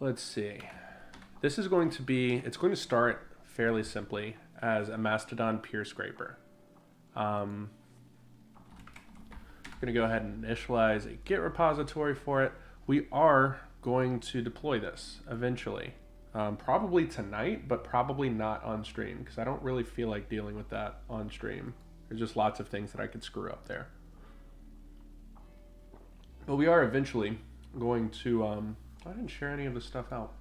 let's see. This is going to be, it's going to start fairly simply as a Mastodon peer scraper. I'm going to go ahead and initialize a Git repository for it. We are going to deploy this eventually. Probably tonight, but probably not on stream because I don't really feel like dealing with that on stream. There's just lots of things that I could screw up there. But we are eventually going to, I didn't share any of this stuff out.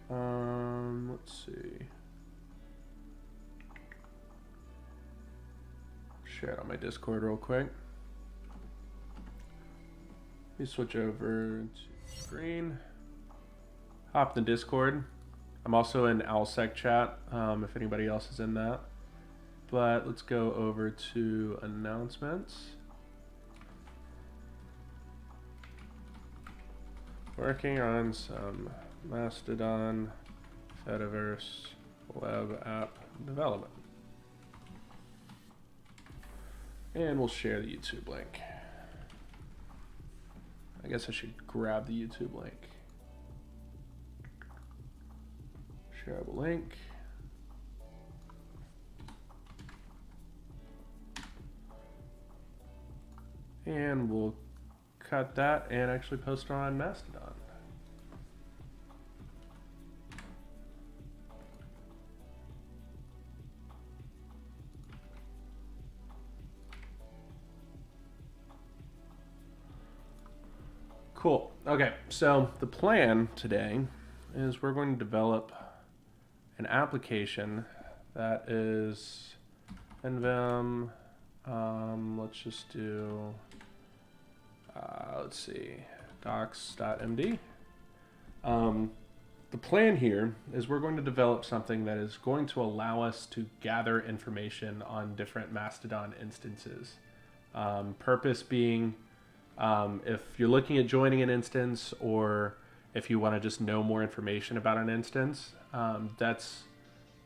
Let's see. Share it on my Discord real quick. Let me switch over to screen. Hop in the Discord. I'm also in OwlSec chat if anybody else is in that. But let's go over to announcements. Working on some Mastodon Fediverse web app development. And we'll share the YouTube link. I guess I should grab the YouTube link. Shareable link. And we'll cut that and actually post it on Mastodon. Cool. Okay, so the plan today is we're going to develop an application that is NVim. Let's just do, let's see, docs.md. The plan here is we're going to develop something that is going to allow us to gather information on different Mastodon instances. Purpose being, if you're looking at joining an instance or if you want to just know more information about an instance, that's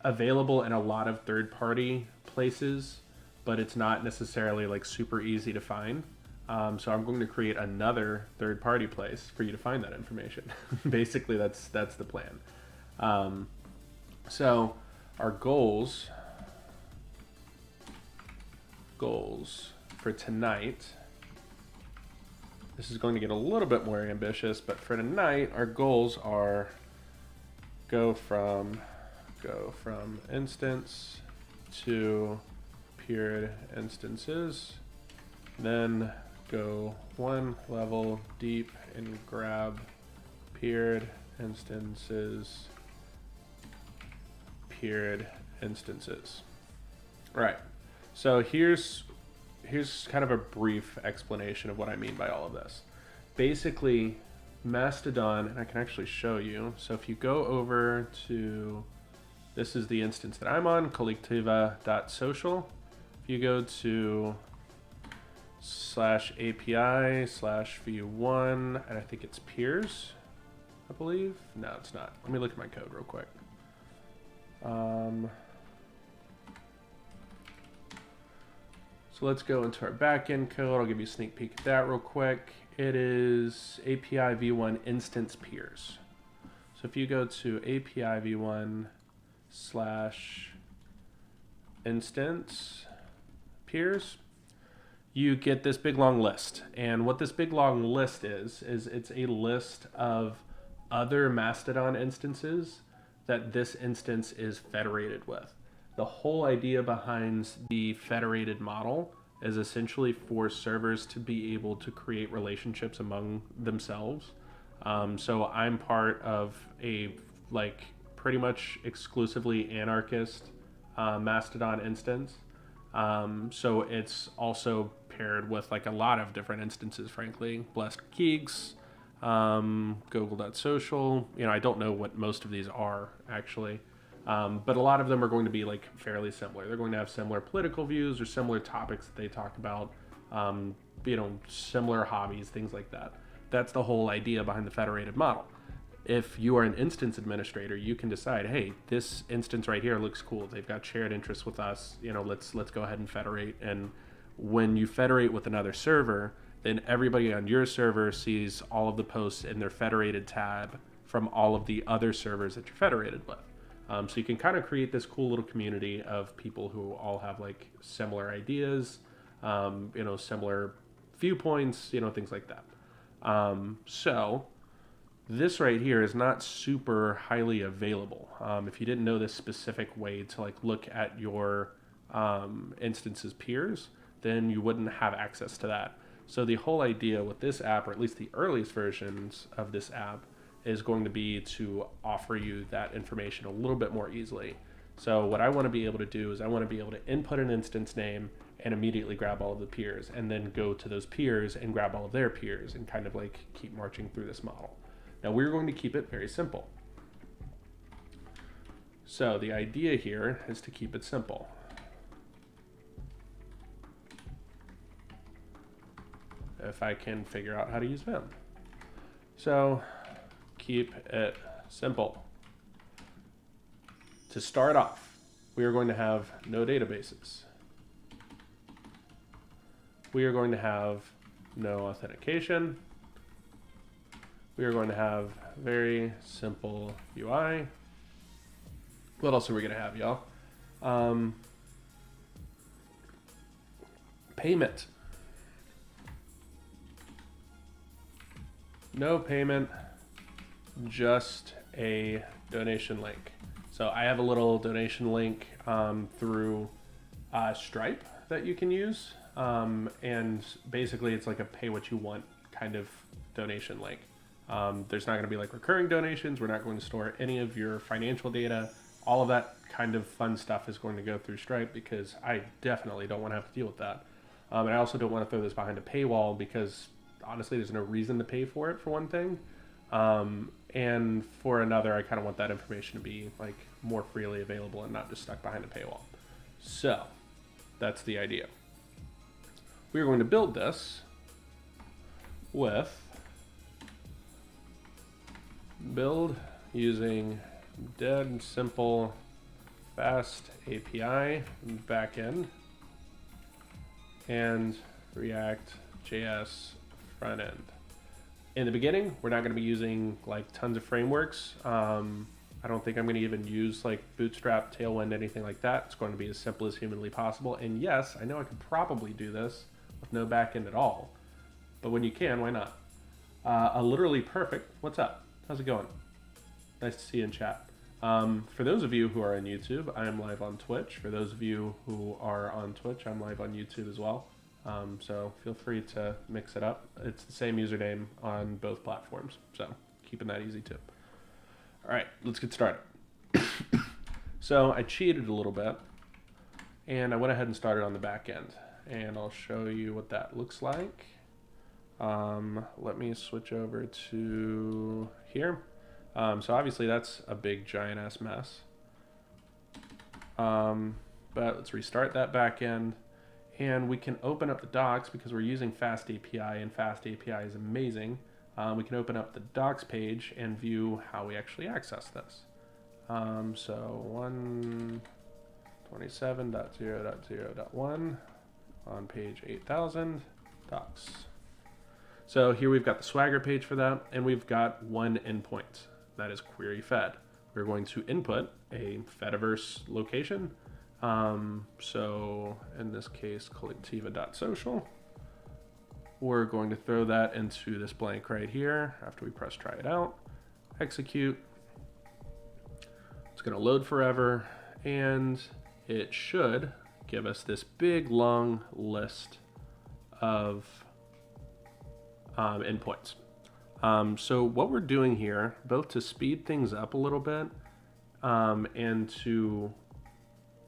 available in a lot of third-party places, but it's not necessarily like super easy to find. So I'm going to create another third-party place for you to find that information. Basically, that's the plan. So our goals for tonight. This is going to get a little bit more ambitious, but for tonight, our goals are go from instance to peered instances, then go one level deep and grab peered instances. All right, so here's kind of a brief explanation of what I mean by all of this. Basically, Mastodon, and I can actually show you. So if you go over to, this is the instance that I'm on, collectiva.social. If you go to /API/v1, and I think it's peers, I believe. No, it's not. Let me look at my code real quick. So let's go into our backend code. I'll give you a sneak peek at that real quick. It is API v1 instance peers. So if you go to API v1 /instance peers, you get this big long list. And what this big long list is it's a list of other Mastodon instances that this instance is federated with. The whole idea behind the federated model is essentially for servers to be able to create relationships among themselves. So I'm part of a pretty much exclusively anarchist Mastodon instance. So it's also paired with a lot of different instances, frankly. Blessed Keeks, Google.social. I don't know what most of these are actually. But a lot of them are going to be fairly similar. They're going to have similar political views or similar topics that they talk about, similar hobbies, things like that. That's the whole idea behind the federated model. If you are an instance administrator, you can decide, hey, this instance right here looks cool. They've got shared interests with us. Let's go ahead and federate. And when you federate with another server, then everybody on your server sees all of the posts in their federated tab from all of the other servers that you're federated with. So you can kind of create this cool little community of people who all have like similar ideas, similar viewpoints, things like that. So this right here is not super highly available. If you didn't know this specific way to like look at your instance's peers, then you wouldn't have access to that. So the whole idea with this app, or at least the earliest versions of this app, is going to be to offer you that information a little bit more easily. So what I want to be able to do is I want to be able to input an instance name and immediately grab all of the peers, and then go to those peers and grab all of their peers and kind of like keep marching through this model. Now we're going to keep it very simple. So the idea here is to keep it simple. If I can figure out how to use Vim. So keep it simple. To start off, we are going to have no databases. We are going to have no authentication. We are going to have very simple UI. What else are we going to have, y'all? Payment. No payment, just a donation link. So I have a little donation link through Stripe that you can use. And basically it's like a pay what you want kind of donation link. There's not going to be like recurring donations. We're not going to store any of your financial data. All of that kind of fun stuff is going to go through Stripe, because I definitely don't want to have to deal with that. And I also don't want to throw this behind a paywall, because honestly, there's no reason to pay for it, for one thing. And for another, I kind of want that information to be like more freely available and not just stuck behind a paywall. So that's the idea. We're going to build this with build using dead simple fast API backend and React JS front end. In the beginning, we're not going to be using like tons of frameworks. I don't think I'm going to even use like Bootstrap, Tailwind, anything like that. It's going to be as simple as humanly possible. And yes, I know I could probably do this with no backend at all, but when you can, why not? Literally perfect. What's up? How's it going? Nice to see you in chat. For those of you who are on YouTube, I am live on Twitch. For those of you who are on Twitch, I'm live on YouTube as well. So feel free to mix it up. It's the same username on both platforms, so keeping that easy too. All right, let's get started. So I cheated a little bit, and I went ahead and started on the back end, and I'll show you what that looks like. Let me switch over to here. So obviously that's a big giant ass mess. But let's restart that back end. And we can open up the docs because we're using Fast API, and Fast API is amazing. We can open up the docs page and view how we actually access this. So 127.0.0.1 on page 8000 docs. So here we've got the Swagger page for that, and we've got one endpoint that is query fed. We're going to input a Fediverse location. So in this case, collectiva.social. We're going to throw that into this blank right here after we press try it out, execute. It's going to load forever, and it should give us this big long list of endpoints. So what we're doing here, both to speed things up a little bit and to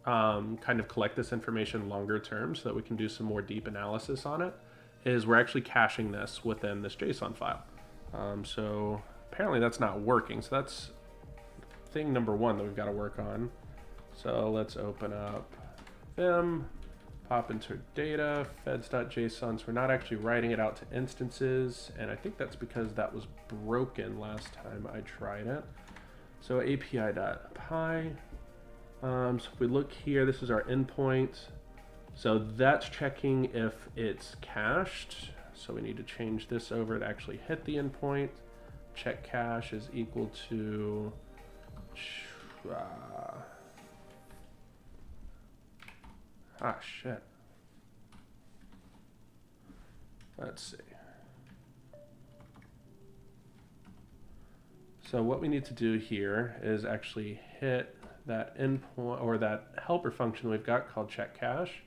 kind of collect this information longer term so that we can do some more deep analysis on it, is we're actually caching this within this JSON file. So apparently that's not working. So that's thing number one that we've got to work on. So let's open up Vim, pop into data, feds.json. So we're not actually writing it out to instances, and I think that's because that was broken last time I tried it. So api.py. So if we look here, this is our endpoint. So that's checking if it's cached. So we need to change this over to actually hit the endpoint. check cache is equal to shit. Let's see. So what we need to do here is actually hit that endpoint or that helper function we've got called check cache,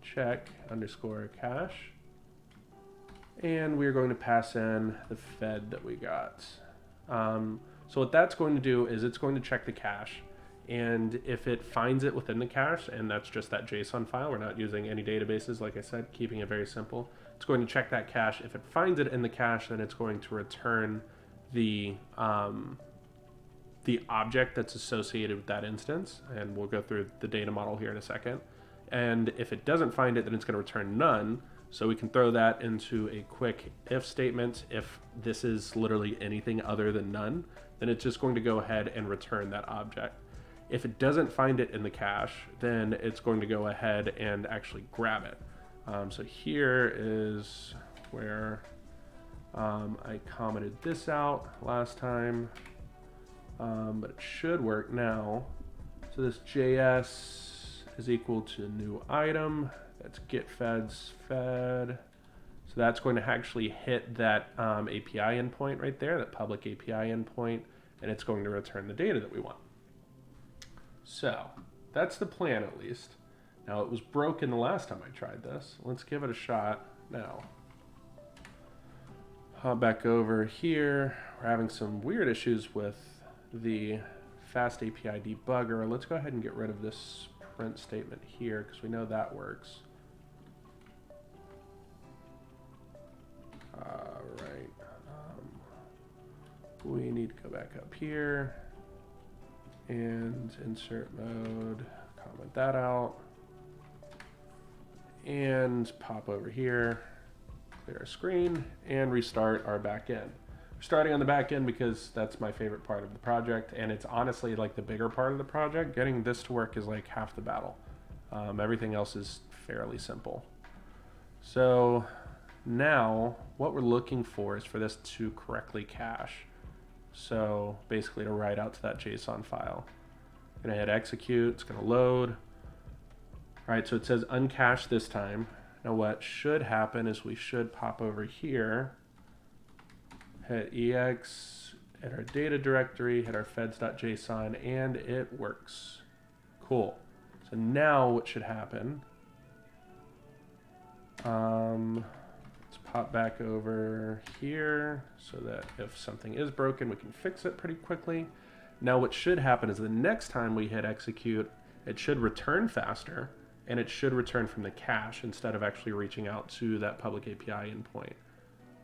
check underscore cache, and we're going to pass in the fed that we got. So what that's going to do is it's going to check the cache, and if it finds it within the cache, and that's just that JSON file, we're not using any databases, like I said, keeping it very simple. It's going to check that cache. If it finds it in the cache, then it's going to return the object that's associated with that instance, and we'll go through the data model here in a second. And if it doesn't find it, then it's going to return none. So we can throw that into a quick if statement. If this is literally anything other than none, then it's just going to go ahead and return that object. If it doesn't find it in the cache, then it's going to go ahead and actually grab it. So here is where I commented this out last time, but it should work now. So this JS is equal to new item. That's get feds fed. So that's going to actually hit that API endpoint right there, that public API endpoint, and it's going to return the data that we want. So that's the plan, at least. Now, it was broken the last time I tried this. Let's give it a shot now. Hop back over here. We're having some weird issues with the fast API debugger. Let's go ahead and get rid of this print statement here because we know that works. All right. We need to go back up here and insert mode, comment that out, and pop over here, clear our screen, and restart our back end. We're starting on the back end because that's my favorite part of the project, and it's honestly like the bigger part of the project. Getting this to work is like half the battle. Everything else is fairly simple. So now what we're looking for is for this to correctly cache. So basically to write out to that JSON file. I'm gonna hit execute, it's gonna load. All right, so it says uncache this time. Now what should happen is we should pop over here, hit ex, hit our data directory, hit our feds.json, and it works. Cool. So now what should happen, let's pop back over here so that if something is broken, we can fix it pretty quickly. Now what should happen is the next time we hit execute, it should return faster, and it should return from the cache instead of actually reaching out to that public API endpoint.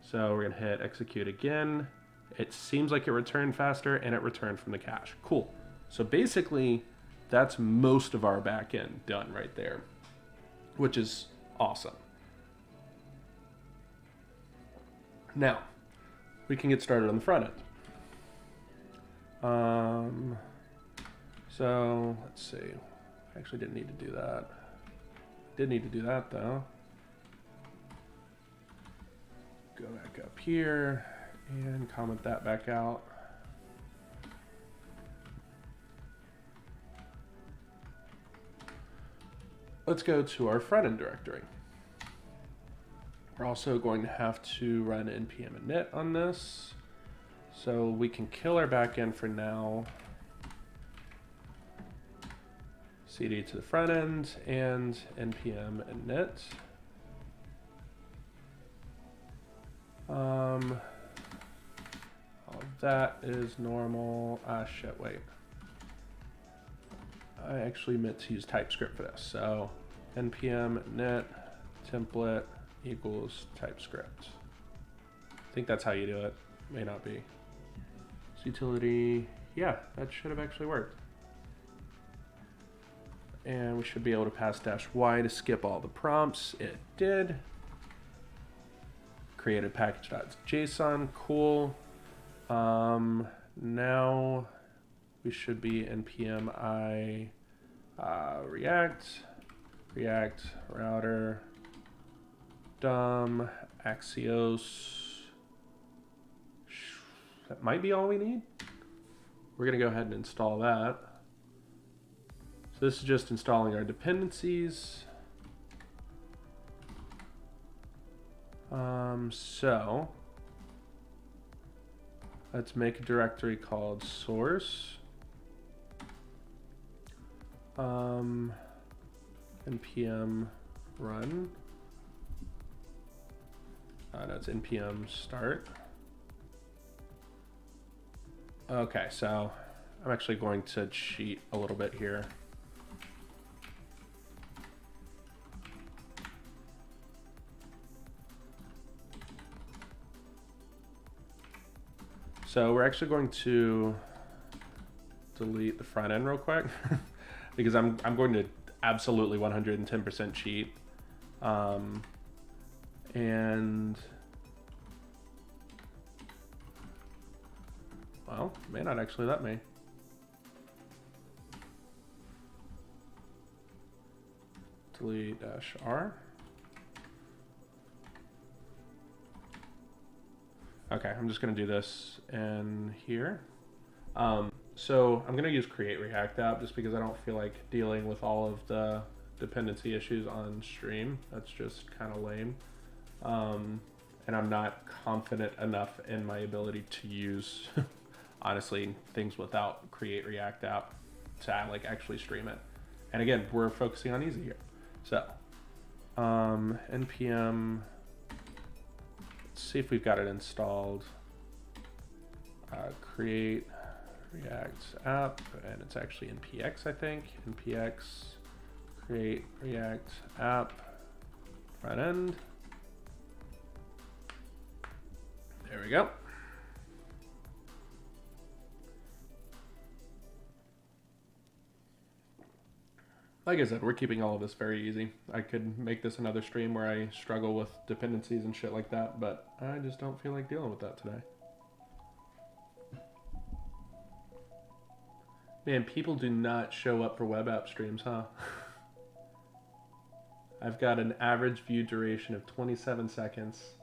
So we're gonna hit execute again. It seems like it returned faster, and it returned from the cache. Cool. So basically, that's most of our backend done right there, which is awesome. Now, we can get started on the front end. So let's see. I actually didn't need to do that. Did need to do that though. Go back up here and comment that back out. Let's go to our front end directory. We're also going to have to run npm init on this. So we can kill our backend for now. CD to the front end and npm init. All of that is normal. Ah, shit, wait. I actually meant to use TypeScript for this. So npm init template equals TypeScript. I think that's how you do it. May not be. Utility, yeah, that should have actually worked. And we should be able to pass -y to skip all the prompts. It did. Created package.json, cool. Now we should be npm I React router DOM Axios. that might be all we need. We're going to go ahead and install that. So this is just installing our dependencies. So let's make a directory called source. npm run. No, it's npm start. Okay, so I'm actually going to cheat a little bit here. So we're actually going to delete the front end real quick because I'm going to absolutely 110% cheat. And well, it may not actually let me. Delete -r. Okay, I'm just going to do this in here. So I'm going to use create React app just because I don't feel like dealing with all of the dependency issues on stream. That's just kind of lame. And I'm not confident enough in my ability to use, honestly, things without create React app to like actually stream it. And again, we're focusing on easy here. So npm, let's see if we've got it installed. Create React app, and it's actually npx, I think. npx create React app front end. There we go. Like I said, we're keeping all of this very easy. I could make this another stream where I struggle with dependencies and shit like that, but I just don't feel like dealing with that today. Man, people do not show up for web app streams, huh? I've got an average view duration of 27 seconds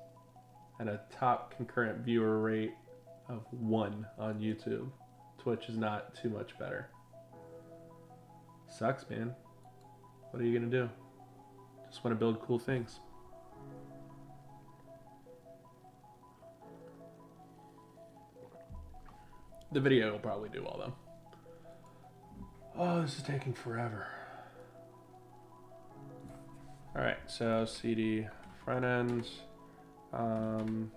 and a top concurrent viewer rate of 1 on YouTube. Twitch is not too much better. Sucks, man. What are you gonna do? Just want to build cool things. The video will probably do all though. Oh, this is taking forever. All right, so cd front ends. Damn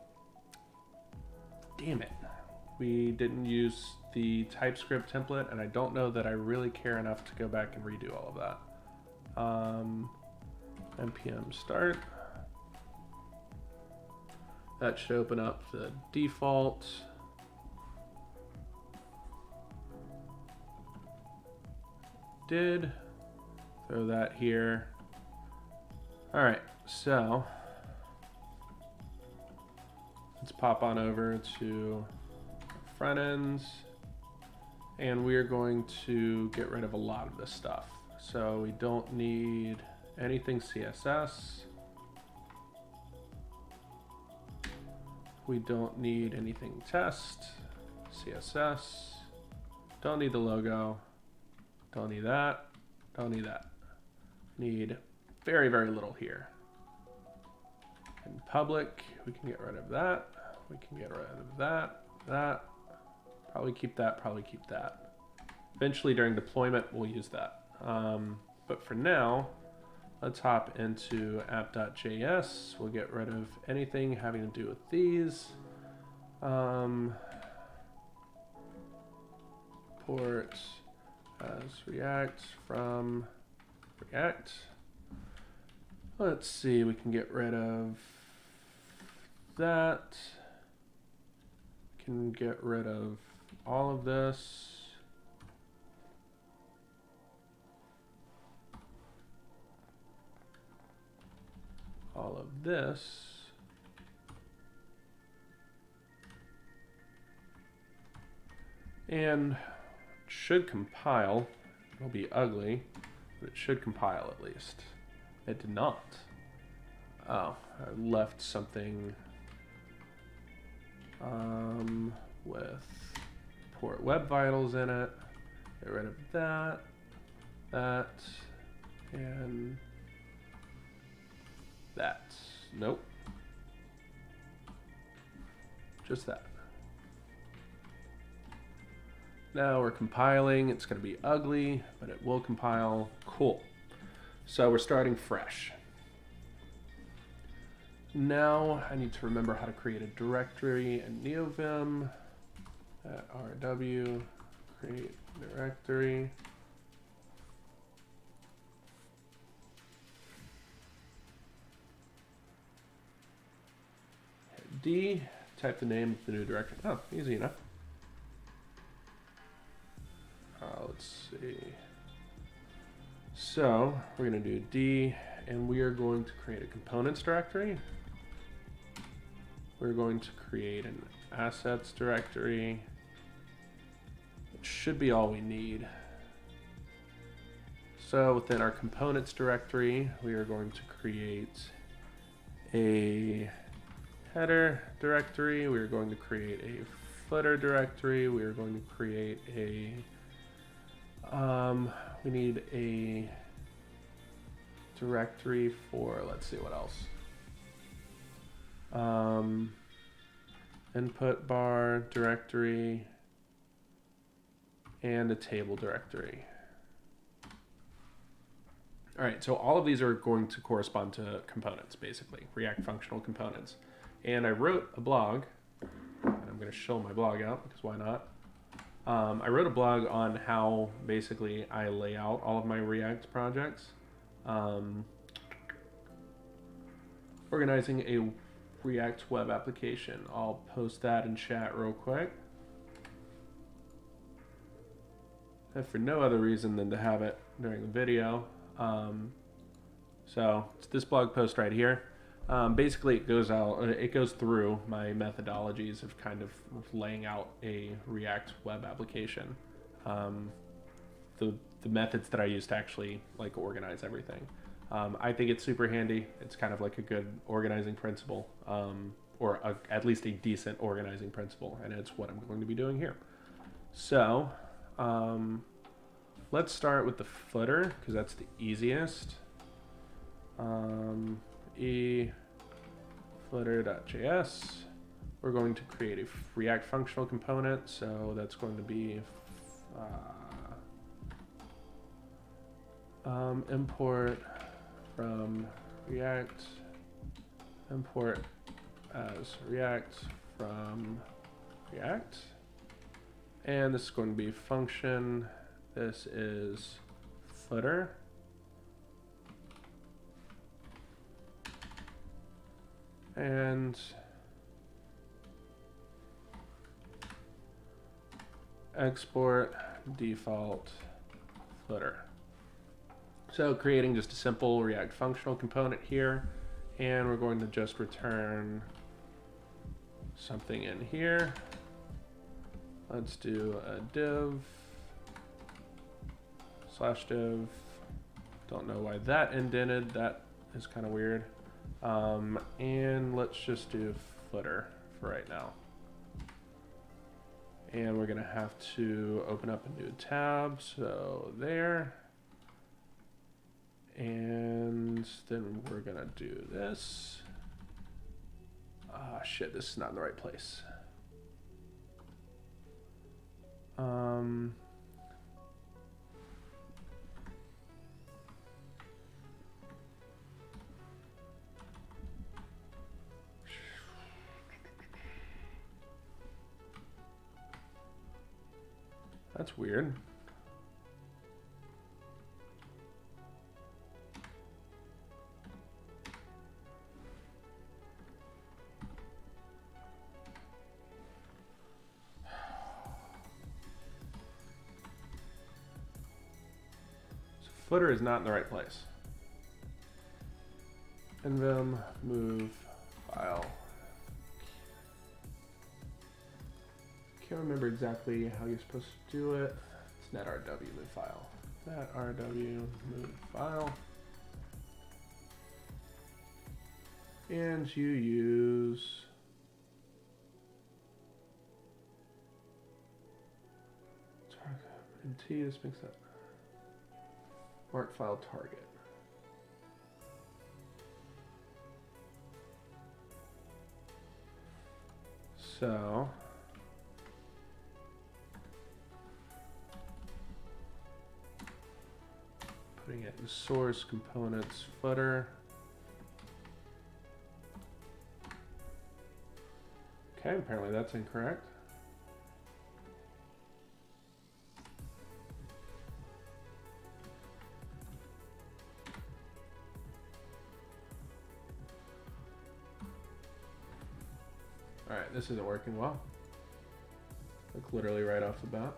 it. We didn't use the TypeScript template, and I don't know that I really care enough to go back and redo all of that. npm start. That should open up the default. Did throw that here. All right, so let's pop on over to front ends, and we are going to get rid of a lot of this stuff. So we don't need anything CSS. We don't need anything test, CSS. Don't need the logo. Don't need that. Don't need that. Need very, very little here. In public, we can get rid of that. We can get rid of that, that. Probably keep that, probably keep that. Eventually during deployment, we'll use that. But for now, let's hop into app.js. We'll get rid of anything having to do with these. Port as React from React. Let's see, we can get rid of that. We can get rid of all of this. All of this. And should compile. It'll be ugly, but it should compile at least. It did not. Oh, I left something. with port web vitals in it. Get rid of that, and that. Nope. Just that. Now we're compiling. It's going to be ugly, but it will compile. Cool. So we're starting fresh. Now I need to remember how to create a directory in NeoVim. RW, create directory. Hit D, type the name of the new directory. Oh, easy enough. Let's see. So we're going to do D, and we are going to create a components directory. We're going to create an assets directory. It should be all we need. So within our components directory, we are going to create a header directory. We are going to create a footer directory. We are going to create a we need a directory for, let's see what else. Input bar directory and a table directory. All right, so all of these are going to correspond to components, basically, React functional components. And I wrote a blog, and I'm going to show my blog out because why not? I wrote a blog on how basically I lay out all of my React projects. Organizing a React web application. I'll post that in chat real quick. If for no other reason than to have it during the video. So it's this blog post right here. Basically, it goes through my methodologies of kind of laying out a React web application. The methods that I use to actually like organize everything. I think it's super handy. It's kind of like a good organizing principle, or at least a decent organizing principle, and it's what I'm going to be doing here. So let's start with the footer because that's the easiest. Footer.js. We're going to create a React functional component, so that's going to be import from React, import as React from React, and this is going to be function. This is footer. And export default footer. So creating just a simple React functional component here, and we're going to just return something in here. Let's do a div /div. Don't know why that indented. That is kind of weird. And let's just do footer for right now. And we're gonna have to open up a new tab, so there. And then we're gonna do this. Ah, shit, this is not in the right place. That's weird. So footer is not in the right place. Nvim move file. Can't remember exactly how you're supposed to do it. It's netrw move file. Netrw move file. And you use MT, this makes that mark file target. So putting it in source components footer. Okay, apparently that's incorrect. All right, this isn't working well. Like literally right off the bat.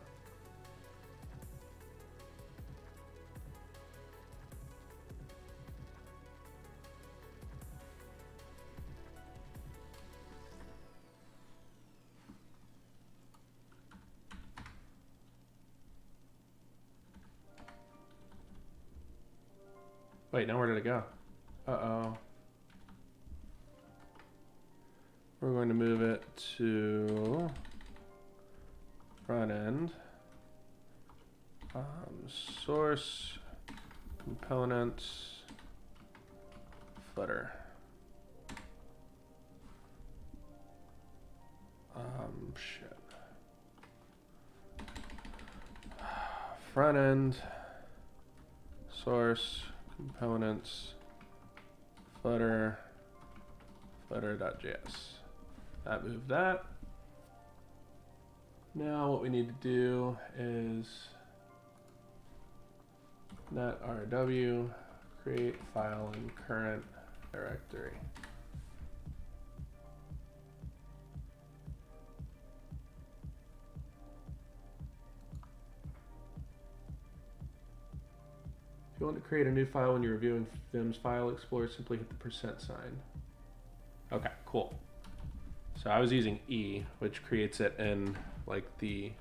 Wait, now where did it go? Uh-oh. We're going to move it to front end, source, components, footer. Shit. Front end, source, components, footer, footer.js. That moved that. Now what we need to do is net rw create file in current directory. If you want to create a new file when you're reviewing Vim's File Explorer, simply hit the %sign. Okay, cool. So I was using E, which creates it in like the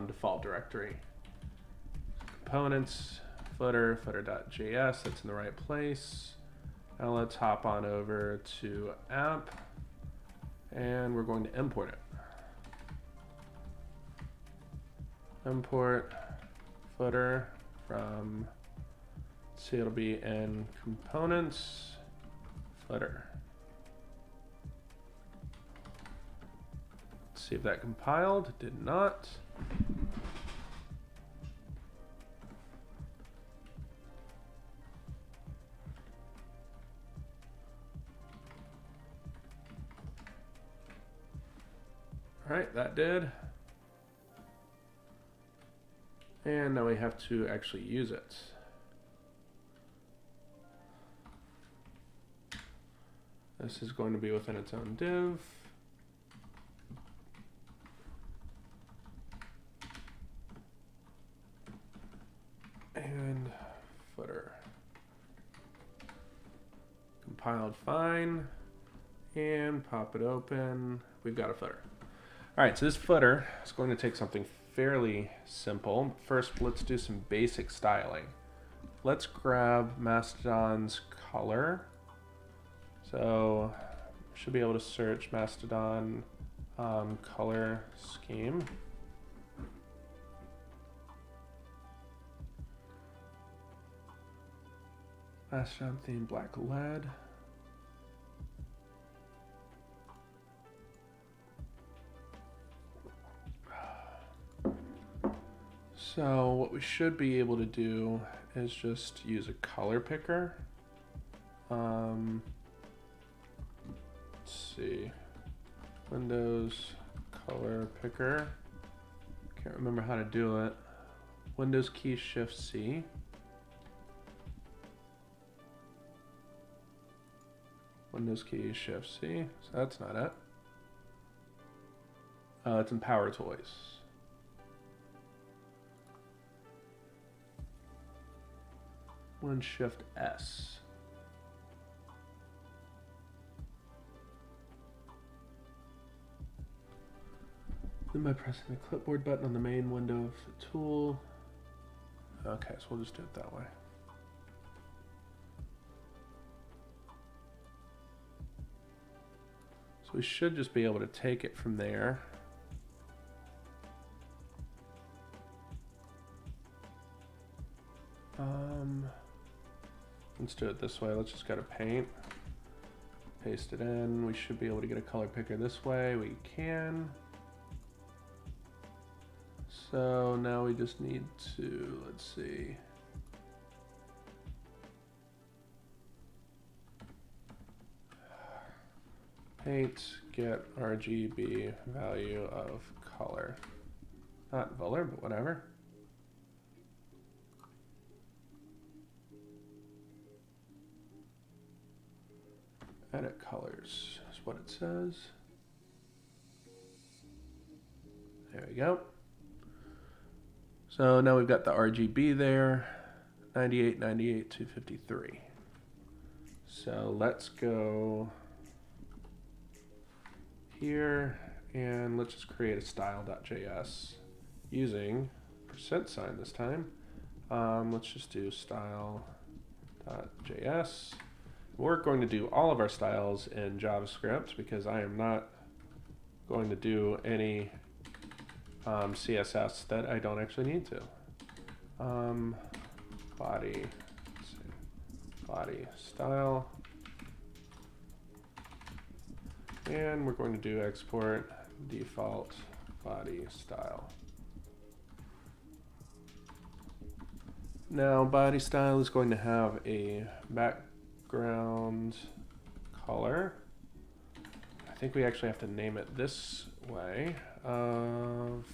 default directory. Components, footer, footer.js, that's in the right place. Now let's hop on over to app, and we're going to import it. Import footer from, let's see, it'll be in components, footer. See if that compiled. Did not. All right, that did. And now we have to actually use it. This is going to be within its own div. And footer. Compiled fine. And pop it open. We've got a footer. All right, so this footer is going to take something fairly simple. First, let's do some basic styling. Let's grab Mastodon's color. So should be able to search Mastodon color scheme. Mastodon theme black lead. So what we should be able to do is just use a color picker. Let's see, Windows color picker. Can't remember how to do it. Windows key Shift C. Windows key Shift C. So that's not it. It's in Power Toys. One Shift S. Then by pressing the clipboard button on the main window of the tool. Okay, so we'll just do it that way. So we should just be able to take it from there. Let's do it this way. Let's just go to paint, paste it in. We should be able to get a color picker this way. We can. So now we just need to, let's see. Paint, get RGB value of color. Not color, but whatever. Edit colors is what it says. There we go. So now we've got the RGB there, 98, 98, 253. So let's go here and let's just create a style.js using %sign this time. Let's just do style.js. We're going to do all of our styles in JavaScript because I am not going to do any CSS that I don't actually need to. Body style. And we're going to do export default body style. Now body style is going to have a background color. I think we actually have to name it this way of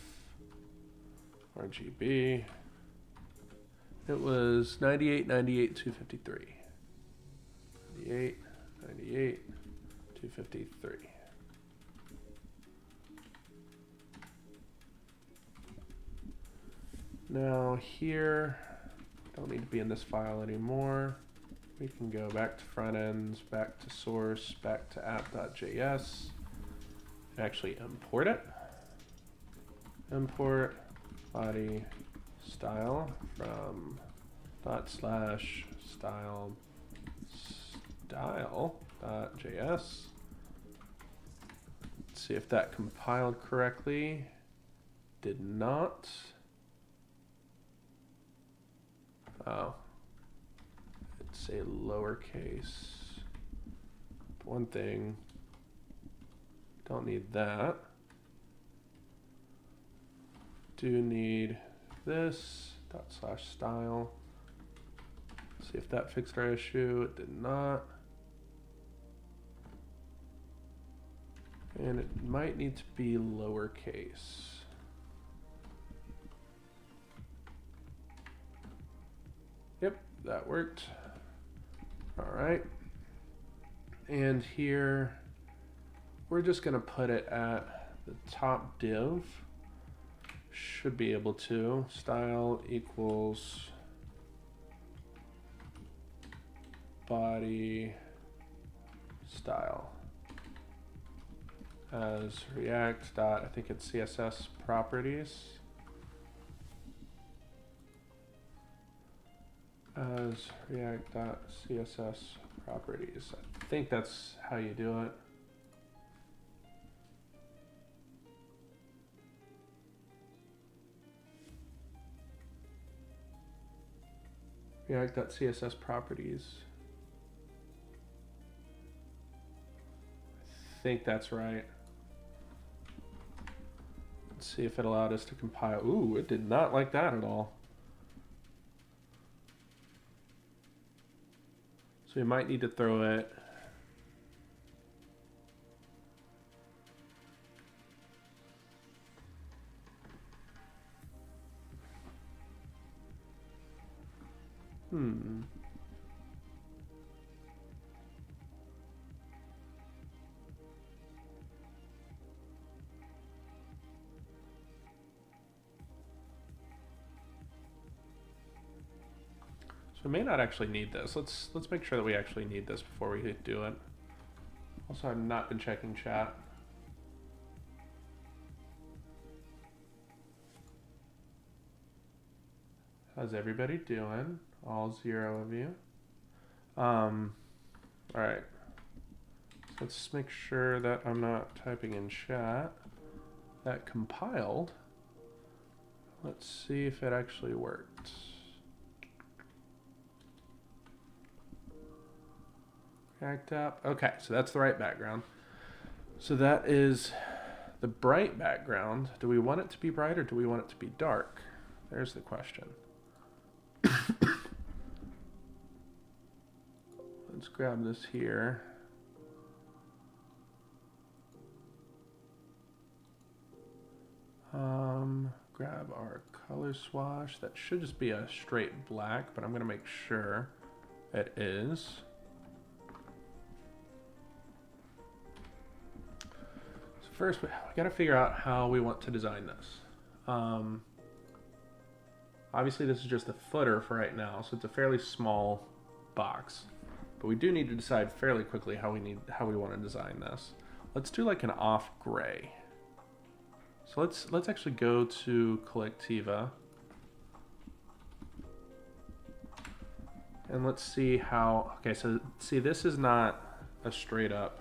RGB. It was 98, 98, 253. 98, 98, 253. Now here, don't need to be in this file anymore. We can go back to front ends, back to source, back to app.js, and actually import it. Import body style from .style.js. Let's see if that compiled correctly. Did not. Oh, it's a lowercase. One thing, don't need that. Do need this ./style. See if that fixed our issue. It did not. And it might need to be lowercase. Yep, that worked. All right. And here, we're just going to put it at the top div. Should be able to. Style equals body style as React dot, I think it's CSS properties. As React.css properties. I think that's how you do it. React.css properties. I think that's right. Let's see if it allowed us to compile. Ooh, it did not like that at all. So we might need to throw it. We may not actually need this. Let's make sure that we actually need this before we do it. Also, I've not been checking chat. How's everybody doing? All 0 of you. All right. So let's make sure that I'm not typing in chat. That compiled. Let's see if it actually worked. backed up. Okay, so that's the right background. So that is the bright background. Do we want it to be bright or do we want it to be dark? There's the question. Let's grab this here. Grab our color swash. That should just be a straight black, but I'm going to make sure it is. So first, we got to figure out how we want to design this. Obviously, this is just the footer for right now, so it's a fairly small box. But we do need to decide fairly quickly how we want to design this. Let's do like an off gray. So let's actually go to Collectiva. And let's see how, okay, so see, this is not a straight up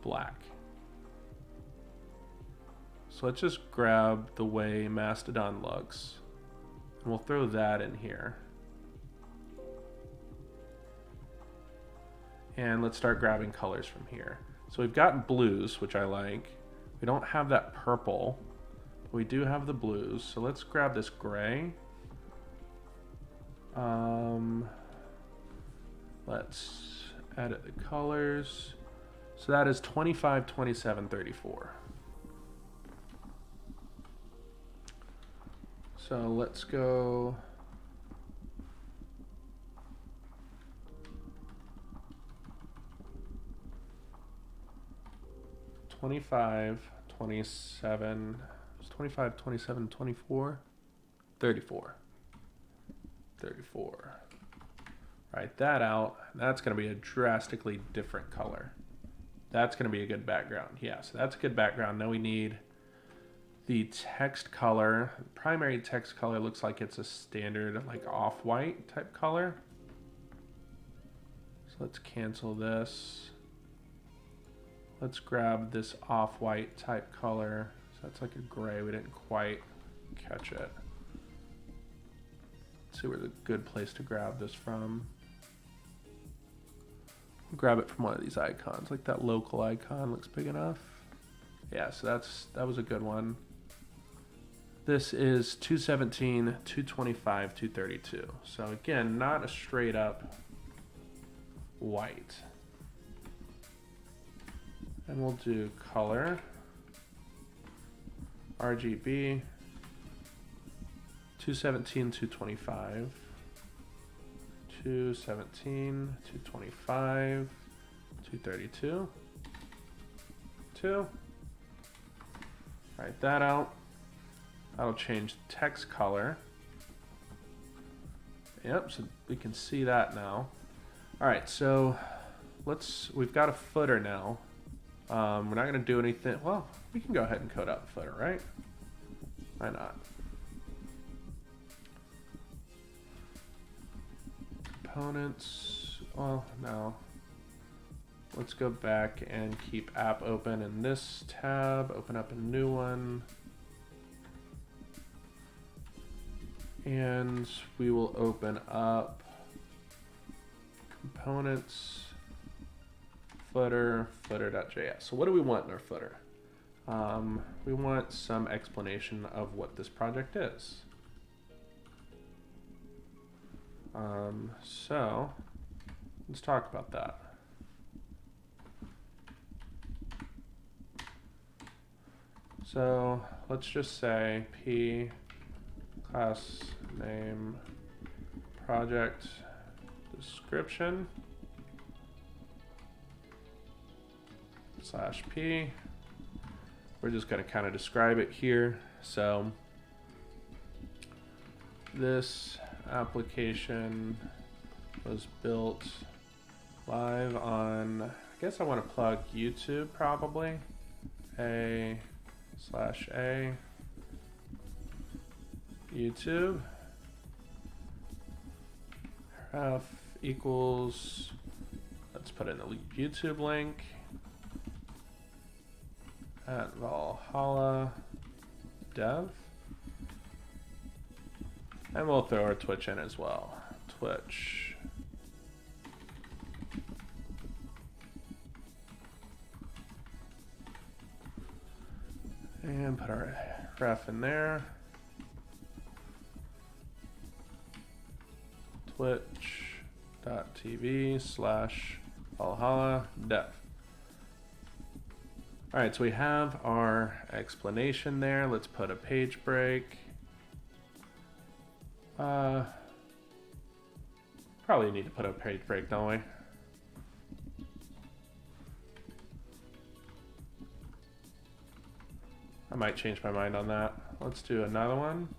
black. So let's just grab the way Mastodon looks. And we'll throw that in here. And let's start grabbing colors from here. So we've got blues, which I like. We don't have that purple, but we do have the blues. So let's grab this gray. Let's edit the colors. So that is 25, 27, 34. So let's go. $25, 27, it's 25, 27, 24, 34. 34. Write that out. That's going to be a drastically different color. That's going to be a good background. Yeah, so that's a good background. Now we need the text color. Primary text color looks like it's a standard like off-white type color. So let's cancel this. Let's grab this off-white type color. So that's like a gray. We didn't quite catch it. Let's see where's a good place to grab this from. We'll grab it from one of these icons. Like that local icon looks big enough. Yeah, so that was a good one. This is 217, 225, 232. So again, not a straight up white. And we'll do color, RGB, 217, 225, 217, 225, 232, 2. Write that out. That'll change text color. Yep, so we can see that now. All right, so we've got a footer now. We're not going to do anything. Well, we can go ahead and code out the footer, right? Why not? Components. Well, no. Let's go back and keep app open in this tab. Open up a new one. And we will open up components. Footer.js. So what do we want in our footer? We want some explanation of what this project is. So let's talk about that. So let's just say P class name project description /P. We're just going to kind of describe it here. So this application was built live on, I guess I want to plug YouTube probably, A/A YouTube, ref equals, let's put in the YouTube link, at Valhalla Dev. And we'll throw our Twitch in as well. Twitch. And put our ref in there. Twitch.tv/Valhalla dev. All right, so we have our explanation there. Let's put a page break. Probably need to put a page break, don't we? I might change my mind on that. Let's do another one.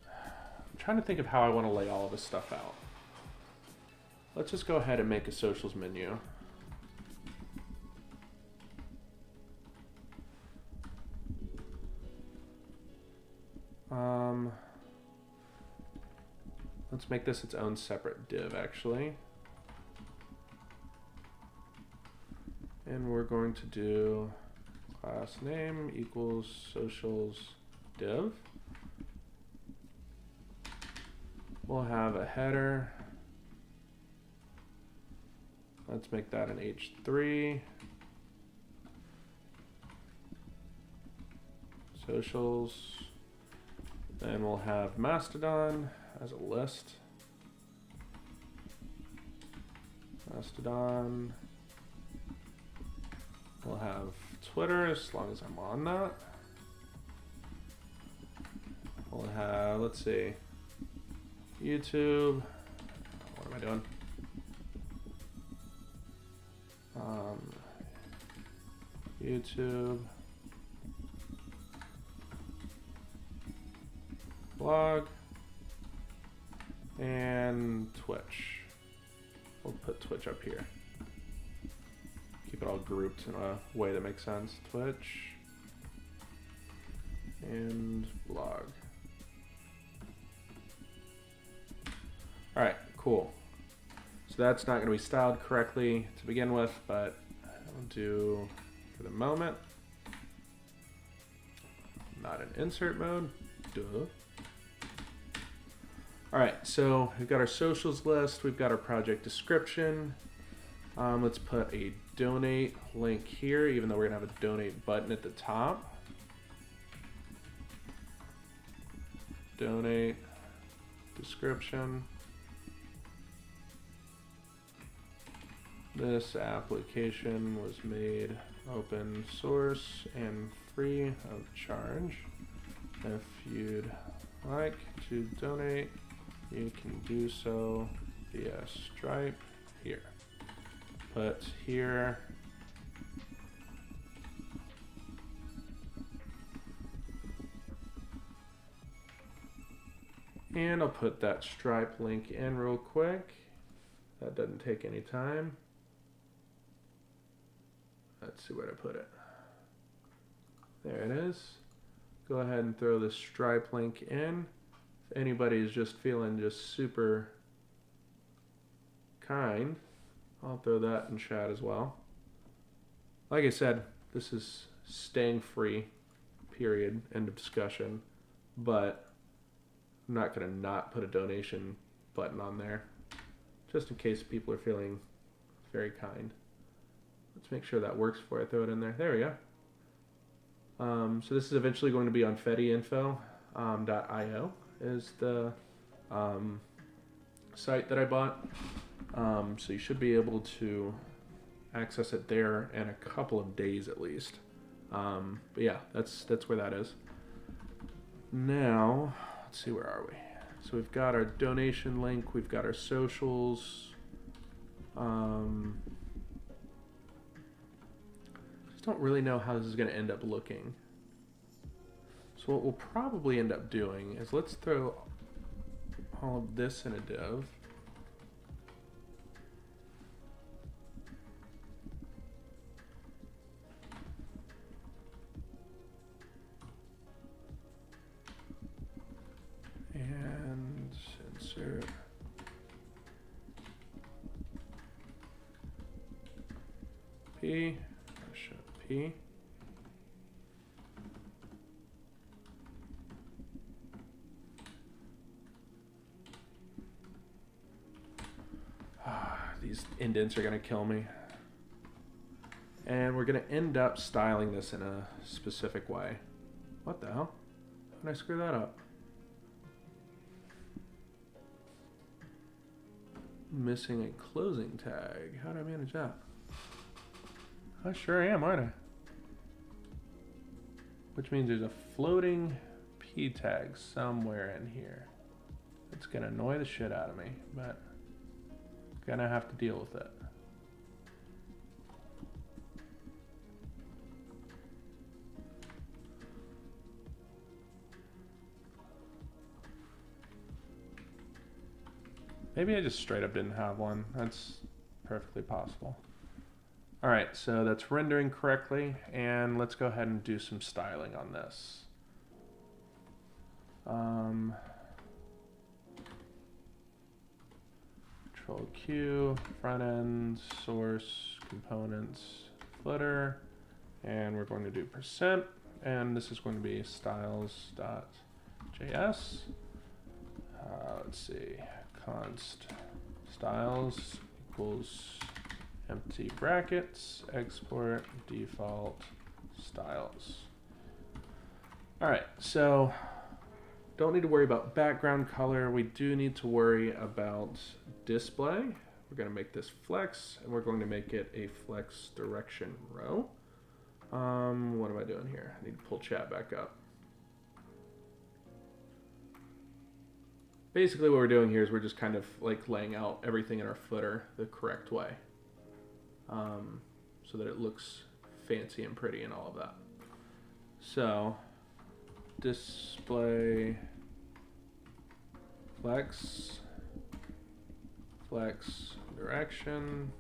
I'm trying to think of how I want to lay all of this stuff out. Let's just go ahead and make a socials menu. Let's make this its own separate div, actually. And we're going to do class name equals socials div. We'll have a header. Let's make that an H3. Socials. Then we'll have Mastodon as a list. Mastodon. We'll have Twitter as long as I'm on that. We'll have, let's see, YouTube. What am I doing? YouTube. Blog. And Twitch. We'll put Twitch up here. Keep it all grouped in a way that makes sense. Twitch and blog. All right, cool. So that's not going to be styled correctly to begin with, but I'll do for the moment. Not in insert mode. Duh. All right, so we've got our socials list. We've got our project description. Let's put a donate link here, even though we're gonna have a donate button at the top. Donate description. This application was made open source and free of charge. If you'd like to donate, you can do so via Stripe here. Put here. And I'll put that Stripe link in real quick. That doesn't take any time. Let's see where to put it. There it is. Go ahead and throw the Stripe link in. If anybody's just feeling just super kind, I'll throw that in chat as well. Like I said, this is staying free, period, end of discussion. But I'm not going to not put a donation button on there, just in case people are feeling very kind. Let's make sure that works before I throw it in there. There we go. So this is eventually going to be on fediinfo.io is the site that I bought. So you should be able to access it there in a couple of days at least. But yeah, that's where that is. Now, let's see, where are we? So we've got our donation link, we've got our socials. Just don't really know how this is going to end up looking. So what we'll probably end up doing is let's throw all of this in a div. And insert P, P. these indents are going to kill me. And we're going to end up styling this in a specific way. What the hell? How did I screw that up? Missing a closing tag. How do I manage that? I sure am, aren't I? Which means there's a floating P tag somewhere in here. It's gonna annoy the shit out of me, but gonna have to deal with it. Maybe I just straight up didn't have one. That's perfectly possible. All right, so that's rendering correctly, and let's go ahead and do some styling on this. Control Q, front end, source, components, footer, and we're going to do %, and this is going to be styles.js. Let's see, const styles equals empty brackets, export default styles. All right, so don't need to worry about background color. We do need to worry about display. We're going to make this flex, and we're going to make it a flex direction row. What am I doing here? I need to pull chat back up. Basically what we're doing here is we're just kind of like laying out everything in our footer the correct way, so that it looks fancy and pretty and all of that. So display flex direction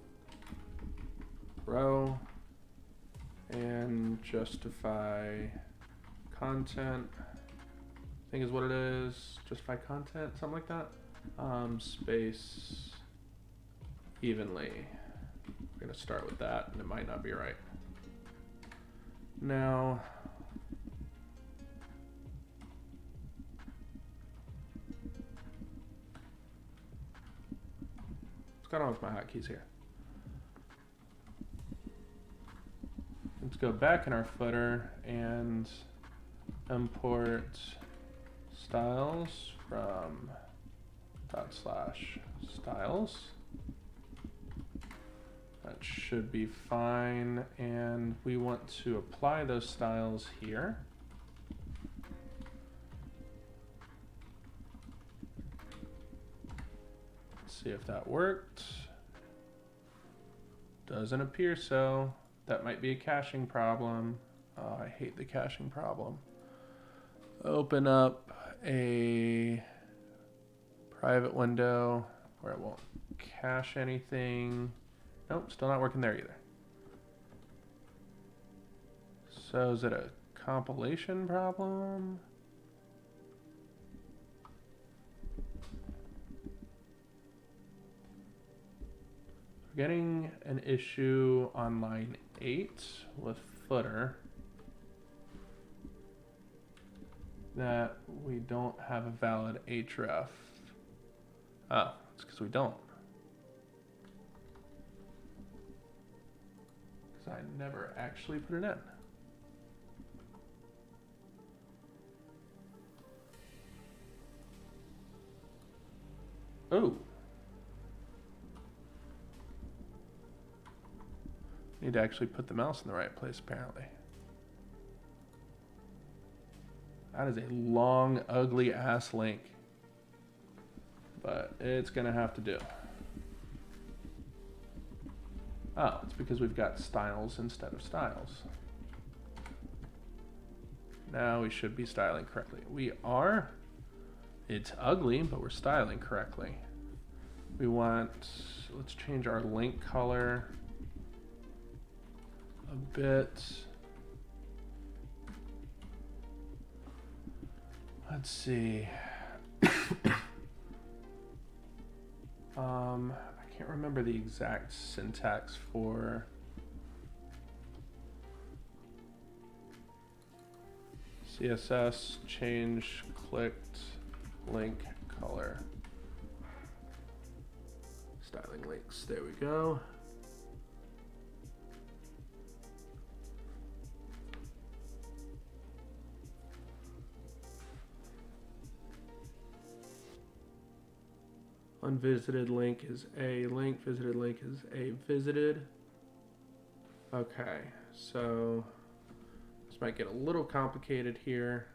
row, and justify content, I think is what it is, justify content, something like that. Space evenly. We're gonna start with that, and it might not be right. Now, what's going on with my hotkeys here? Let's go back in our footer and import styles from /styles. That should be fine, and we want to apply those styles here. Let's see if that worked. Doesn't appear so. That might be a caching problem. Oh, I hate the caching problem. Open up a private window where it won't cache anything. Nope, still not working there either. So is it a compilation problem? We're getting an issue on line 8 with footer that we don't have a valid href. Oh, it's because we don't. Because I never actually put it in. Oh. Need to actually put the mouse in the right place, apparently. That is a long, ugly ass link. But it's gonna have to do. Oh, it's because we've got styles instead of styles. Now we should be styling correctly. We are. It's ugly, but we're styling correctly. We want, let's change our link color a bit. Let's see. I can't remember the exact syntax for CSS change clicked link color. styling links. There we go. Unvisited link is a link. Visited link is a visited. Okay, so this might get a little complicated here.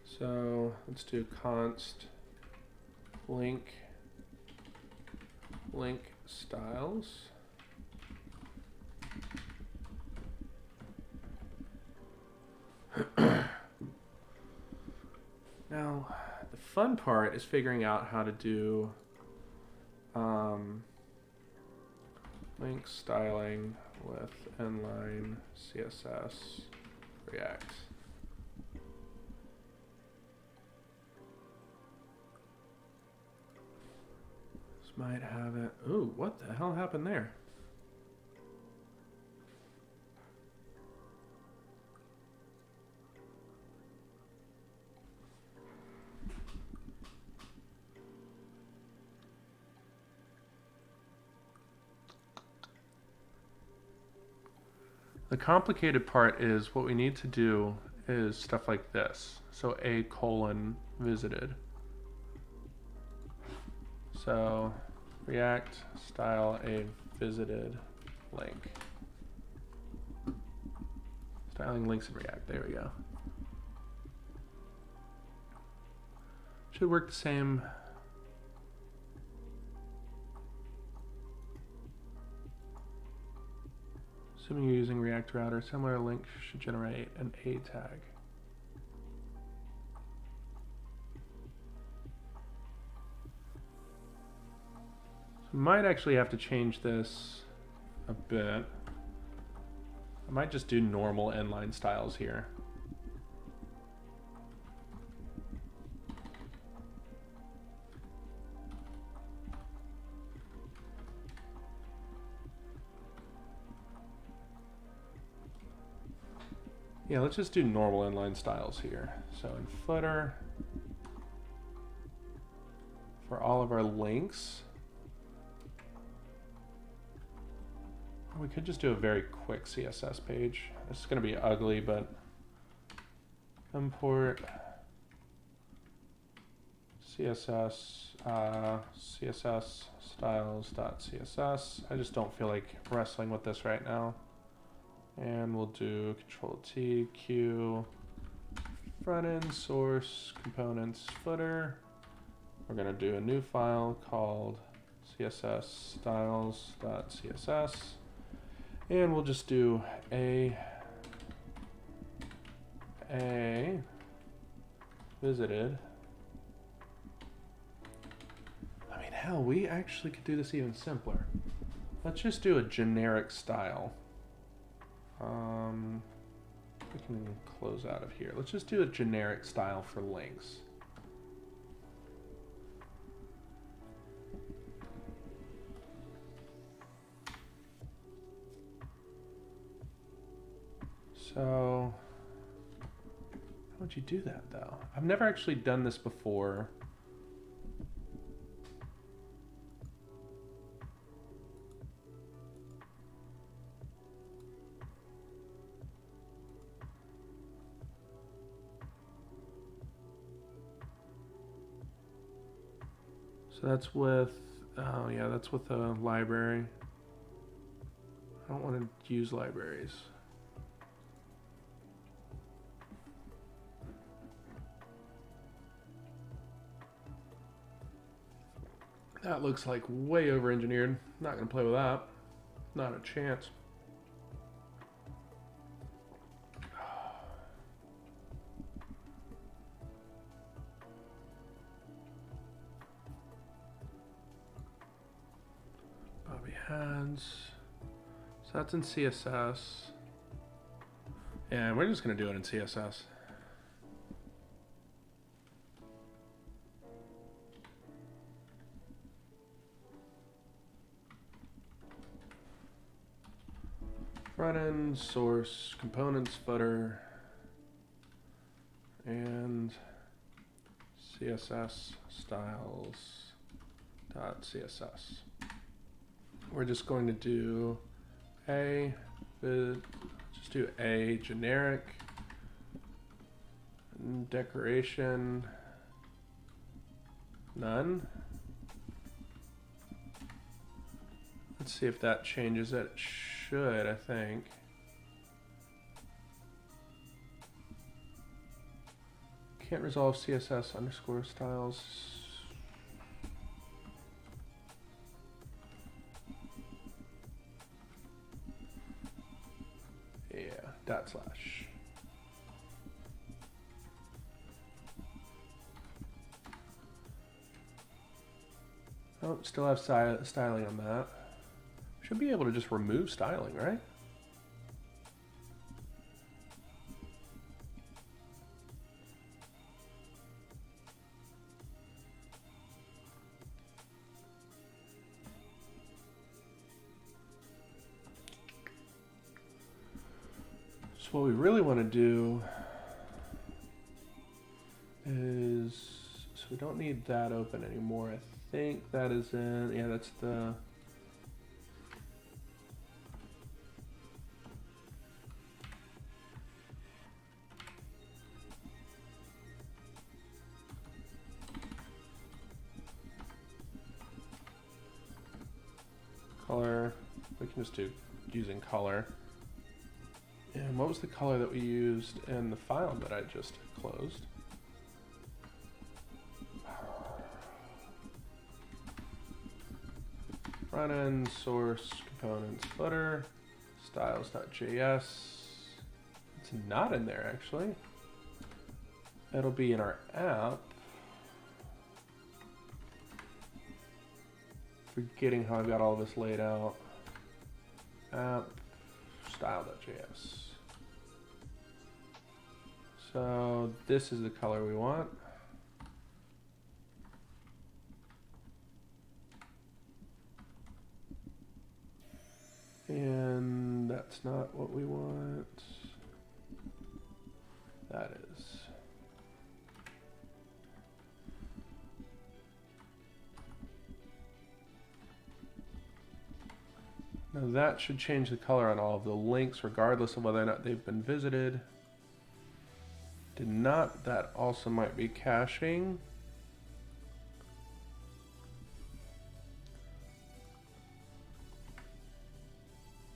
So let's do const link styles. Now, the fun part is figuring out how to do link styling with inline CSS React. This might have it. Ooh, what the hell happened there? The complicated part is what we need to do is stuff like this. So a colon visited. So React style a visited link. Styling links in React. There we go. Should work the same. Assuming you're using React Router, similar link should generate an A tag. So we might actually have to change this a bit. I might just do normal inline styles here. Yeah, let's just do normal inline styles here. So in footer, for all of our links, we could just do a very quick CSS page. It's going to be ugly, but import CSS CSS styles.css. I just don't feel like wrestling with this right now. And we'll do Control T, Q, front end, source, components, footer. We're going to do a new file called CSS styles.css. And we'll just do a visited. I mean, hell, we actually could do this even simpler. Let's just do a generic style. We can close out of here. Let's just do a generic style for links. So, how would you do that though? I've never actually done this before. So that's with, oh yeah, that's with a library. I don't want to use libraries. That looks like way over engineered. Not gonna play with that. Not a chance. Bobby Hands. So that's in CSS. And we're just gonna do it in CSS. front end, source, components, footer, and CSS styles dot CSS. We're just going to do just do a generic decoration none. Let's see if that changes it. It should, I think. Can't resolve CSS underscore styles. Yeah, dot slash. Oh, still have styling on that. Should be able to just remove styling, right? So what we really want to do is, so we don't need that open anymore. I think that is in, yeah, that's the, color. We can just do using color. And what was the color that we used in the file that I just closed? Front end, source, components, footer, styles.js. It's not in there actually. It'll be in our app. Forgetting how I've got all this laid out. App, style.js. So this is the color we want. And that's not what we want. That is. Now that should change the color on all of the links regardless of whether or not they've been visited. Did not, that also might be caching.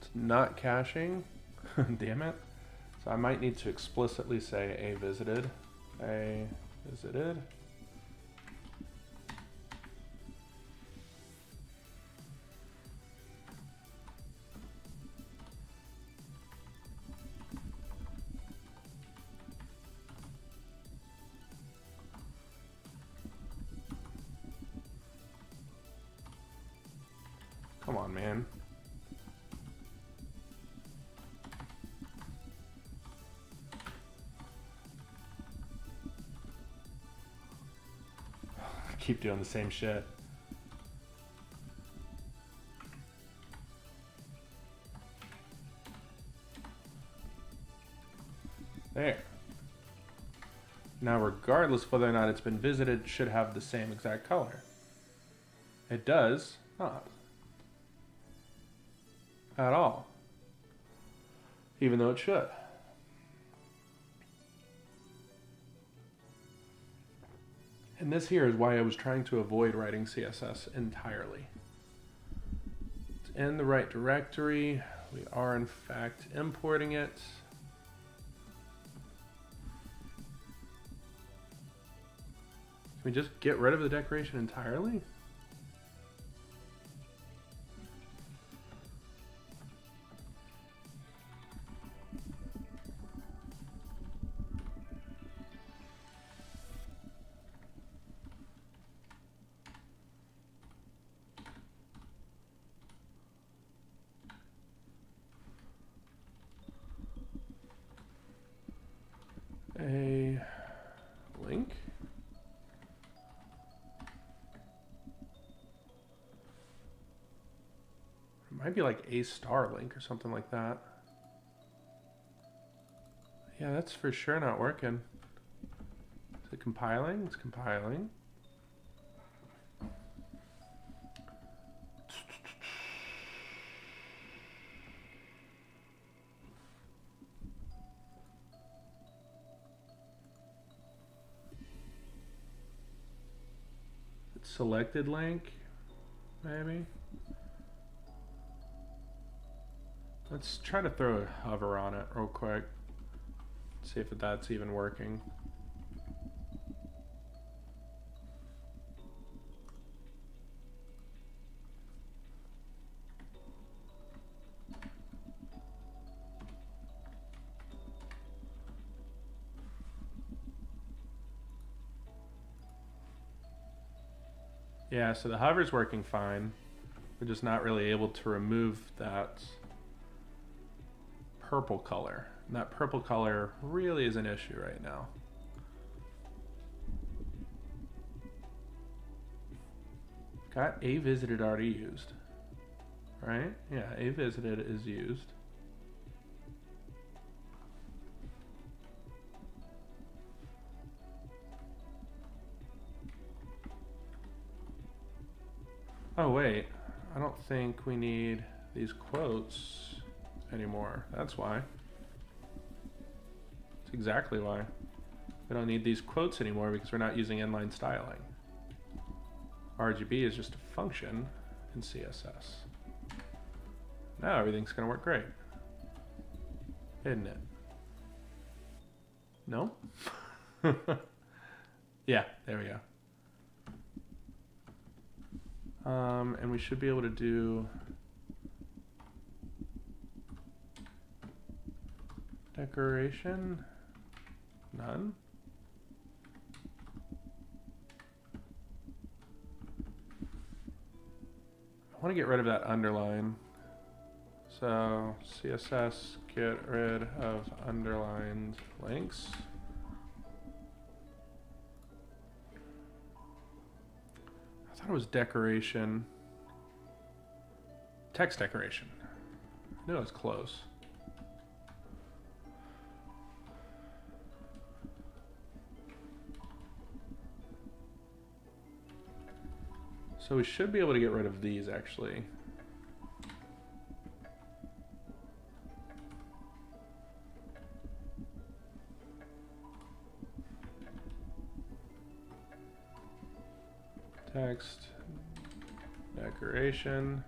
It's not caching, damn it. So I might need to explicitly say a visited. Come on, man. I keep doing the same shit. There. Now, regardless of whether or not it's been visited, it should have the same exact color. It does not. At all. Even though it should. And this here is why I was trying to avoid writing CSS entirely. It's in the right directory. We are in fact importing it. Can we just get rid of the decoration entirely? A link. It might be like a star link or something like that. Yeah, that's for sure not working. Is it compiling? It's compiling. It's selected link, maybe. Let's try to throw a hover on it real quick. See if that's even working. Yeah, so the hover's working fine. We're just not really able to remove that purple color. And that purple color really is an issue right now. Got a visited already used, right? Yeah, a visited is used. Oh wait, I don't think we need these quotes anymore. That's why. That's exactly why. We don't need these quotes anymore because we're not using inline styling. RGB is just a function in CSS. Now everything's gonna work great. Isn't it? No? Yeah, there we go. And we should be able to do decoration. None. I want to get rid of that underline. So CSS, get rid of underlined links. I thought it was decoration. Text decoration. I knew it was close. So we should be able to get rid of these actually. Text decoration.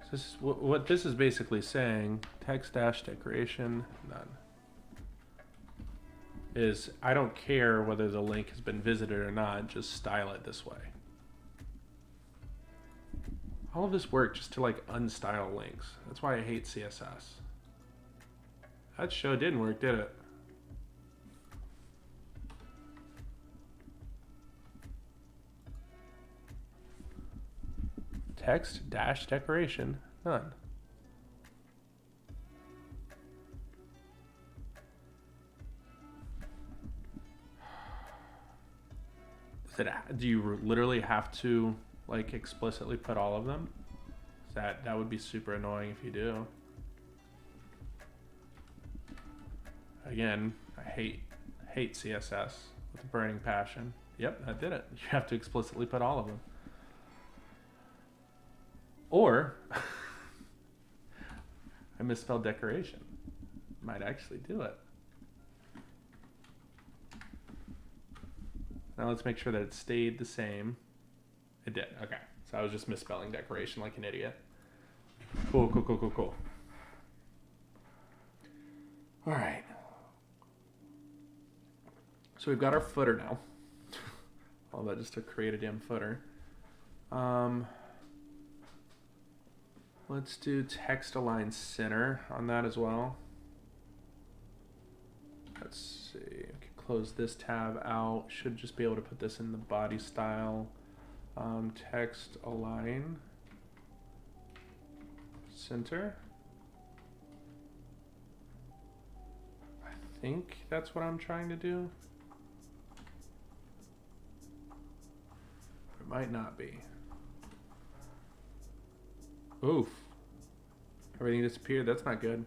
So this is what this is basically saying. Text dash decoration none. Is I don't care whether the link has been visited or not. Just style it this way. All of this work just to like unstyle links. That's why I hate CSS. That show didn't work, did it? Text dash decoration none. Do you literally have to like explicitly put all of them? That would be super annoying if you do. Again, I hate CSS with a burning passion. Yep, that did it. You have to explicitly put all of them. Or I misspelled decoration. Might actually do it. Now let's make sure that it stayed the same. It did. Okay. So I was just misspelling decoration like an idiot. Cool, cool, cool, cool, cool. All right. So we've got our footer now. All that just to create a damn footer. Let's do text align center on that as well. Let's see. We can close this tab out. Should just be able to put this in the body style. Text align center. I think that's what I'm trying to do. It might not be. Oof. Everything disappeared. That's not good.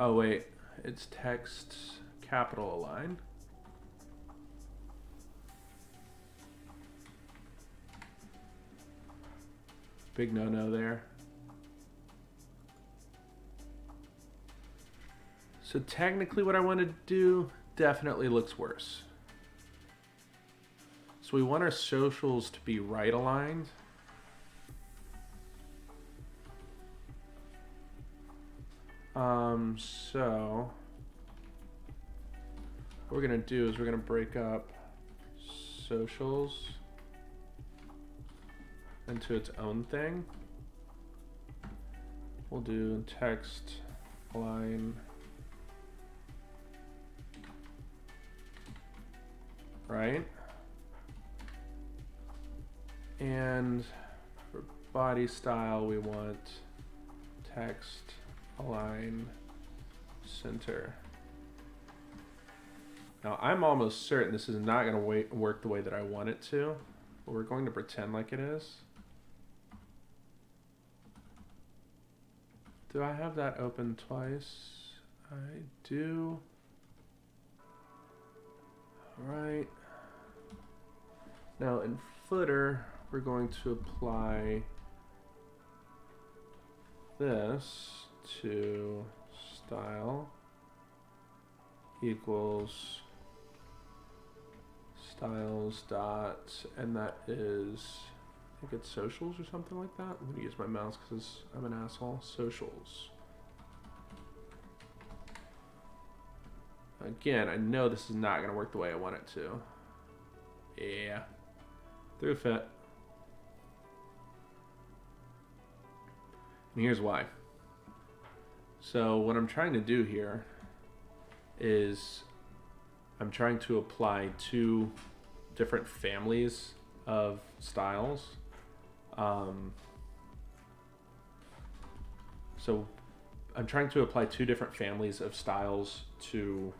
Oh wait, it's text capital align. Big no-no there. So technically what I want to do definitely looks worse. So we want our socials to be right aligned. So what we're going to do is we're going to break up socials into its own thing. We'll do text align right. And for body style, we want text align center. Now I'm almost certain this is not going to work the way that I want it to, but we're going to pretend like it is. Do I have that open twice? I do. All right. Now in footer, we're going to apply this to style equals styles dot, and that is, I think it's socials or something like that. I'm gonna use my mouse because I'm an asshole. Socials. Again, I know this is not gonna work the way I want it to. Yeah. Through fit. And here's why. So what I'm trying to do here is I'm trying to apply two different families of styles. So I'm trying to apply two different families of styles to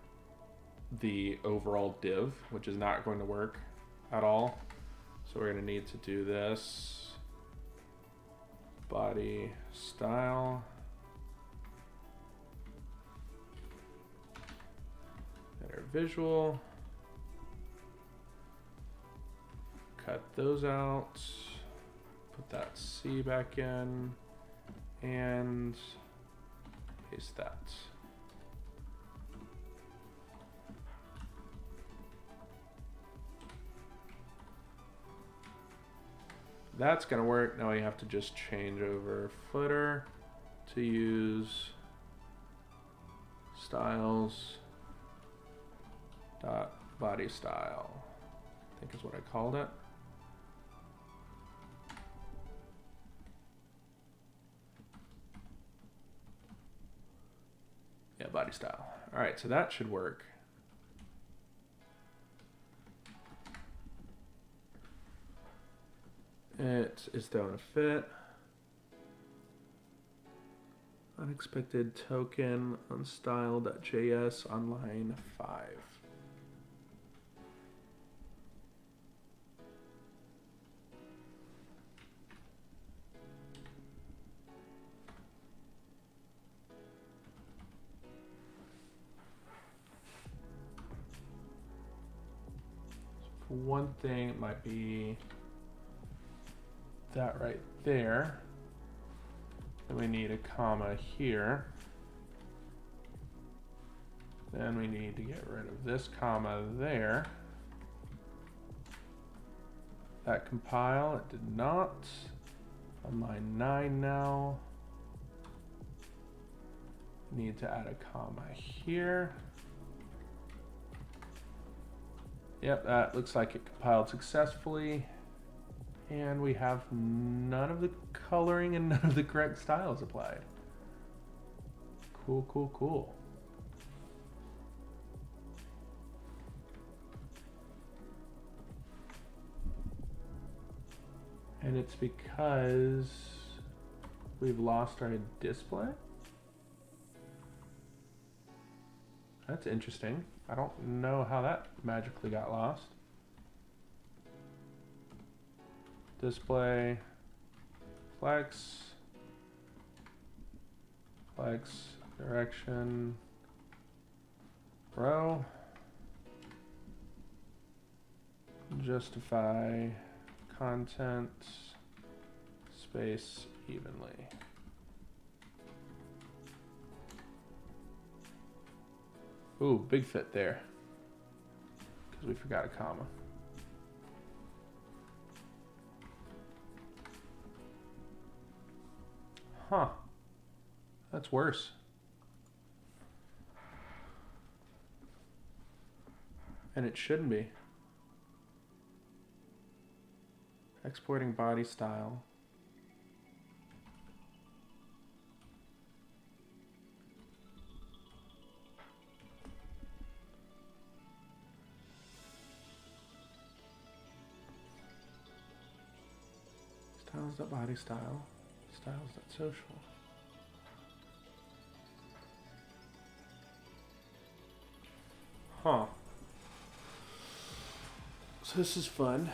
the overall div, which is not going to work at all. So we're going to need to do this body style and our visual, cut those out, put that C back in, and paste that. That's gonna work. Now we have to just change over footer to use styles dot body style, I think is what I called it. Yeah, body style. All right, so that should work. It is throwing a fit. Unexpected token on style.js on line 5. So one thing, it might be that right there. Then we need a comma here. Then we need to get rid of this comma there. That compile, it did not. On line 9 now. Need to add a comma here. Yep, that looks like it compiled successfully. And we have none of the coloring and none of the correct styles applied. Cool, cool, cool. And it's because we've lost our display. That's interesting. I don't know how that magically got lost. Display, flex, direction, row, justify content, space evenly. Ooh, big fit there, because we forgot a comma. Huh, that's worse. And it shouldn't be. Exporting body style. Styles.body style. Styles.social. Huh. So this is fun.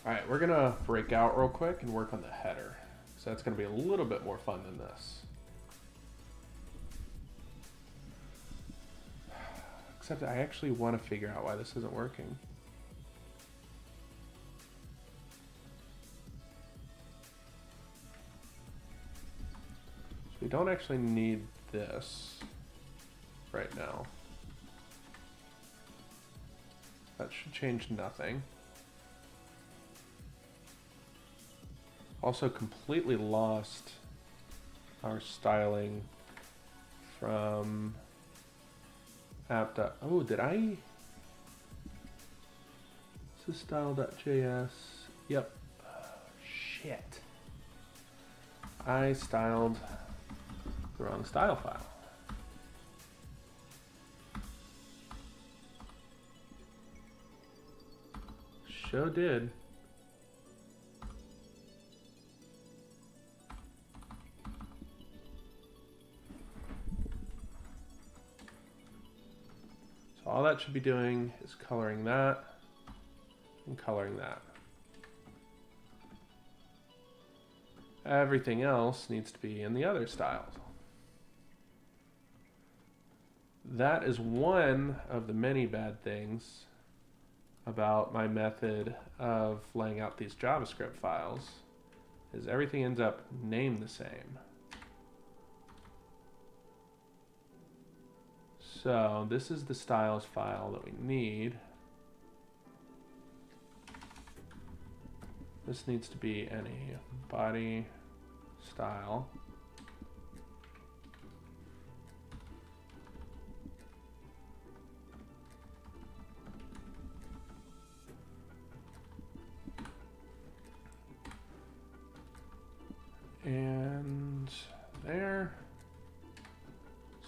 Alright, we're gonna break out real quick and work on the header. So that's gonna be a little bit more fun than this. Except I actually want to figure out why this isn't working. So we don't actually need this right now. That should change nothing. Also completely lost our styling from app. Oh, did I? This is style.js. Yep. Shit. I styled the wrong style file. Sure did. So all that should be doing is coloring that and coloring that. Everything else needs to be in the other styles. That is one of the many bad things about my method of laying out these JavaScript files, is everything ends up named the same. So this is the styles file that we need. This needs to be any body style. And there.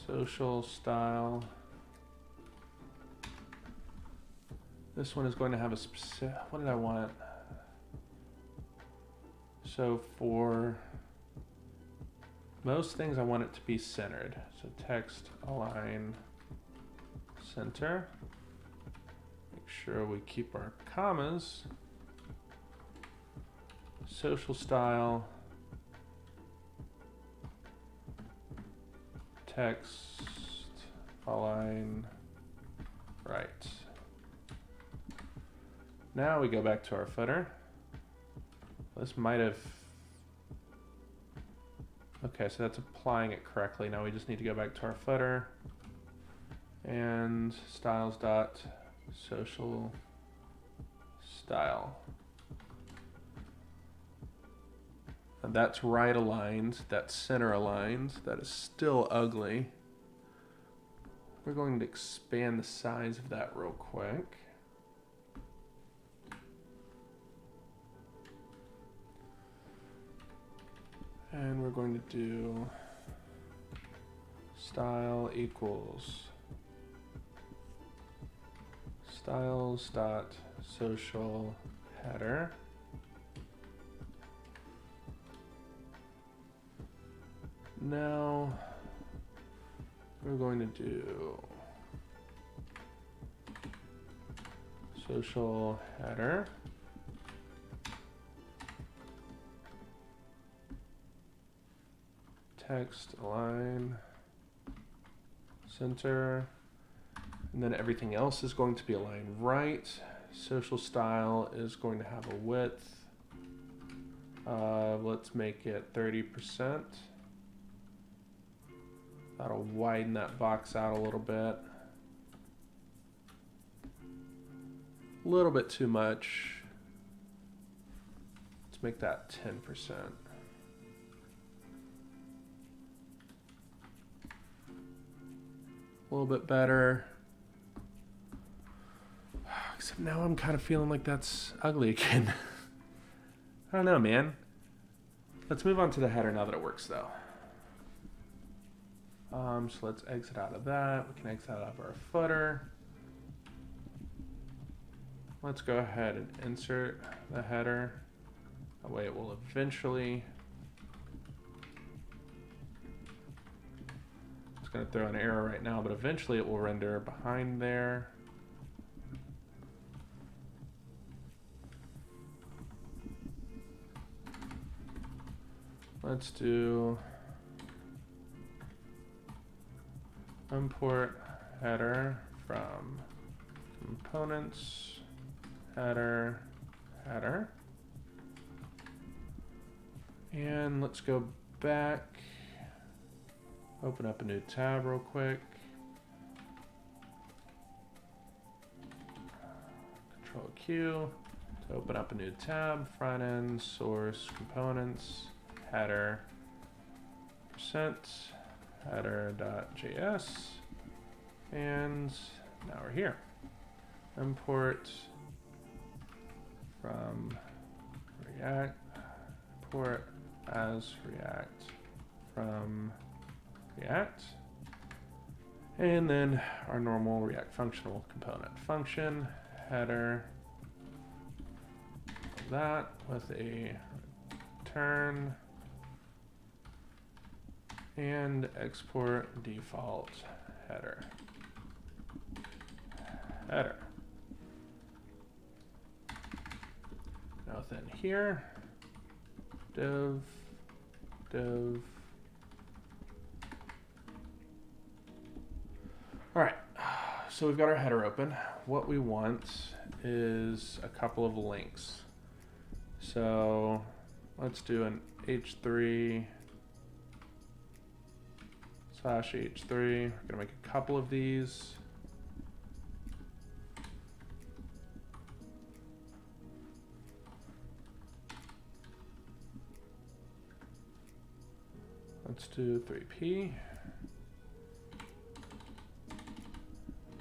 Social style. This one is going to have a specific, what did I want? So for most things I want it to be centered. So text align center. Make sure we keep our commas. Social style. Text align right. Now we go back to our footer. This might have, okay, so that's applying it correctly. Now we just need to go back to our footer and styles dot social style. And that's right aligned, that's center aligned, that is still ugly. We're going to expand the size of that real quick. And we're going to do style equals styles dot social header. Now we're going to do social header text align center, and then everything else is going to be aligned right. Social style is going to have a width. Let's make it 30%. That'll widen that box out a little bit. A little bit too much. Let's make that 10%. A little bit better. Except now I'm kind of feeling like that's ugly again. I don't know, man. Let's move on to the header now that it works, though. So let's exit out of that. We can exit out of our footer. Let's go ahead and insert the header. That way it will eventually... It's going to throw an error right now, but eventually it will render behind there. Let's do import header from components, header, header. And let's go back, open up a new tab real quick. Control Q to open up a new tab, front end, source, components, header, percent, header.js, and now we're here. Import from React, import as React from React, and then our normal React functional component function, header, that with a return, and export default header. Header. Now within here, div. All right, so we've got our header open. What we want is a couple of links. So let's do an h3 /h3. We're gonna make a couple of these. Let's do 3p.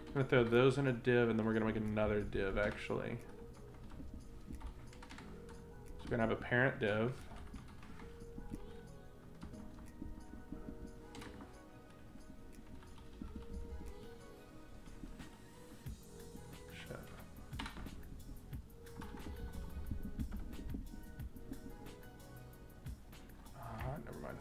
I'm gonna throw those in a div, and then we're gonna make another div actually. So we're gonna have a parent div. Never mind.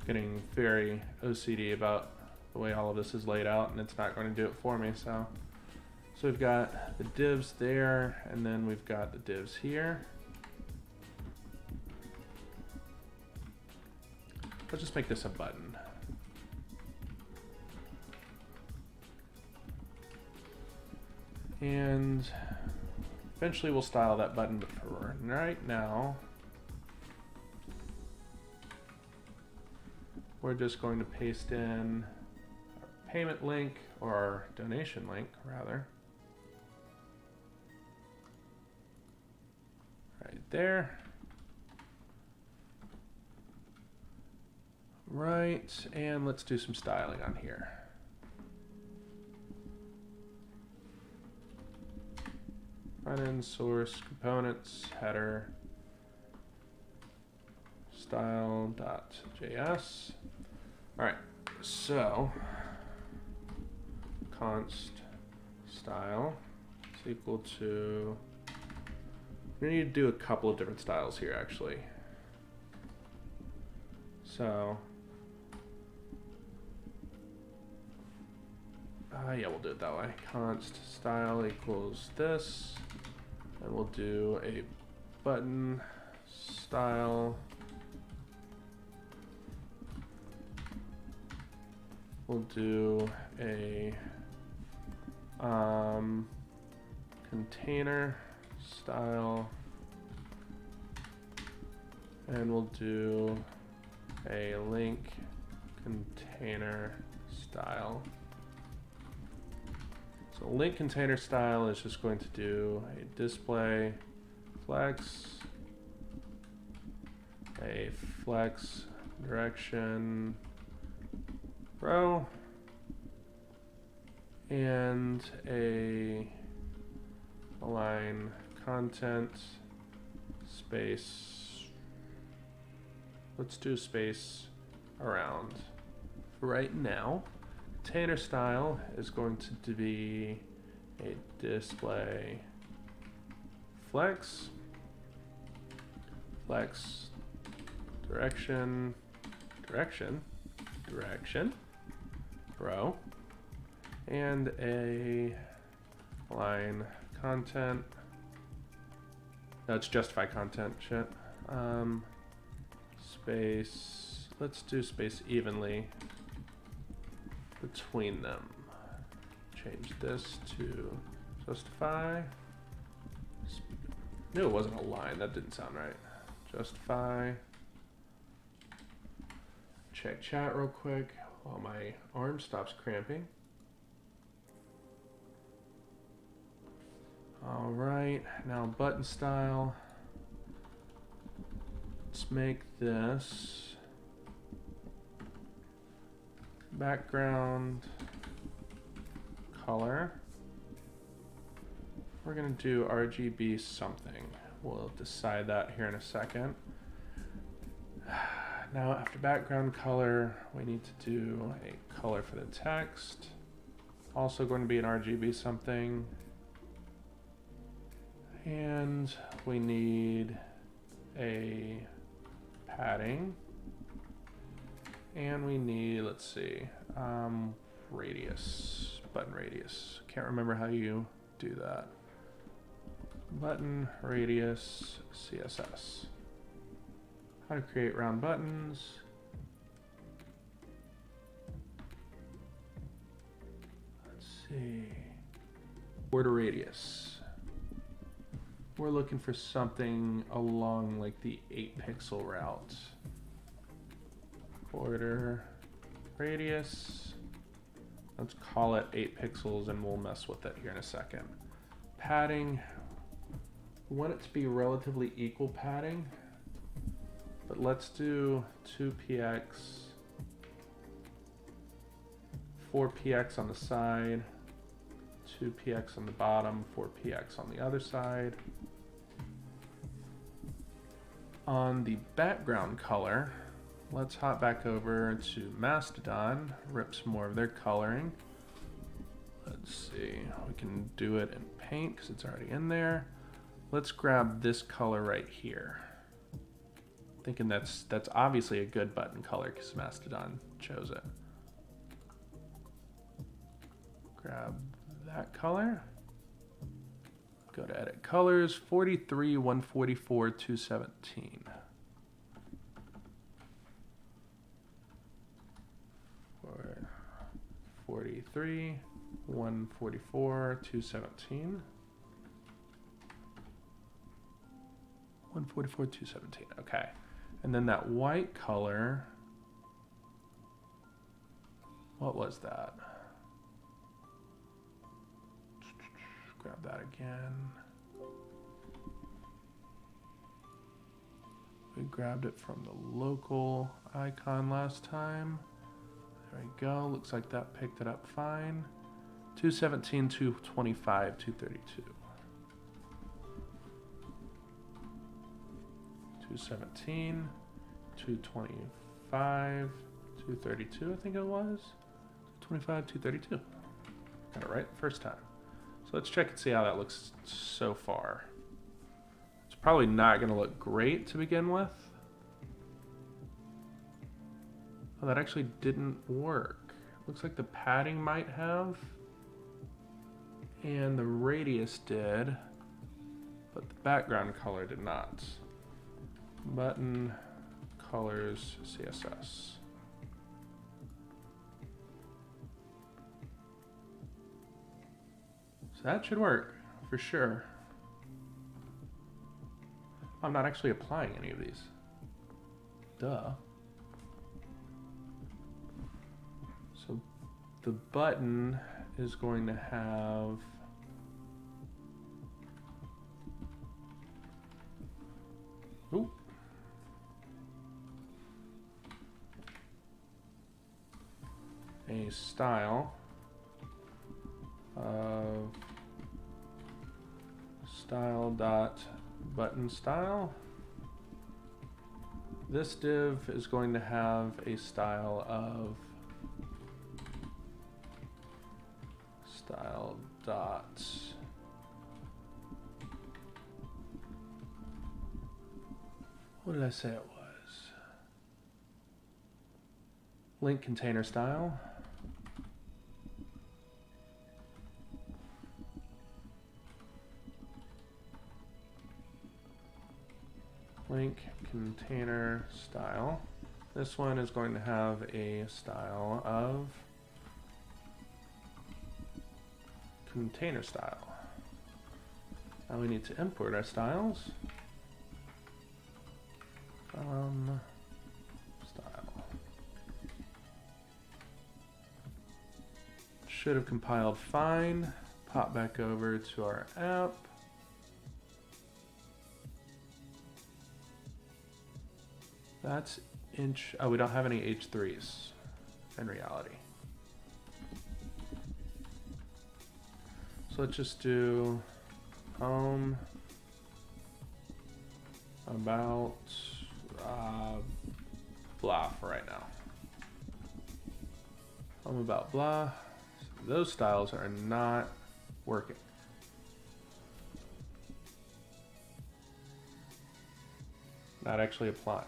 Getting very OCD about the way all of this is laid out, and it's not going to do it for me. So we've got the divs there, and then we've got the divs here. Let's just make this a button. And eventually we'll style that button, but for right now, we're just going to paste in our payment link, or our donation link, rather. Right there. Right, and let's do some styling on here. Front end, source, components, header, style.js. All right, so const style is equal to, we need to do a couple of different styles here actually. So, yeah, we'll do it that way. Const style equals this. And we'll do a button style. We'll do a container style, and we'll do a link container style. So link container style is just going to do a display flex, a flex direction row, and a align content space. Let's do space around. Right now, container style is going to be a display flex, flex direction, row, and a align content. That's justify content shit. Space, let's do space evenly between them. Change this to justify. No, it wasn't a line, that didn't sound right. Justify. Check chat real quick while my arm stops cramping. All right, now button style. Let's make this background color. We're gonna do RGB something. We'll decide that here in a second. Now after background color, we need to do a color for the text. Also going to be an RGB something. And we need a padding. And we need, let's see, radius, button radius. Can't remember how you do that. Button radius CSS. How to create round buttons. Let's see. Border radius. We're looking for something along like the 8-pixel route. Border radius. Let's call it 8 pixels and we'll mess with it here in a second. Padding. We want it to be relatively equal padding, but let's do 2px, 4px on the side, 2px on the bottom, 4px on the other side. On the background color, let's hop back over to Mastodon, rip some more of their coloring. Let's see, we can do it in paint because it's already in there. Let's grab this color right here. Thinking that's obviously a good button color because Mastodon chose it. Grab that color. Go to edit colors, 43, 144, 217. For 43, 144, 217. 144, 217, okay. And then that white color, what was that? Grab that again. We grabbed it from the local icon last time. There we go, looks like that picked it up fine. 217, 225, 232. 217, 225, 232, I think it was. 225, 232. Got it right first time. So let's check and see how that looks so far. It's probably not going to look great to begin with. Oh, that actually didn't work. Looks like the padding might have. And the radius did. but the background color did not. Button colors CSS. So that should work for sure. I'm not actually applying any of these. Duh. So the button is going to have a style of style dot button style. This div is going to have a style of style dot what did I say it was? Link container style. Link container style. This one is going to have a style of container style. Now we need to import our styles. Style. Should have compiled fine. Pop back over to our app. That's inch. Oh, we don't have any H3s in reality. So let's just do home about blah for right now. Home about blah. So those styles are not working. Not actually applying.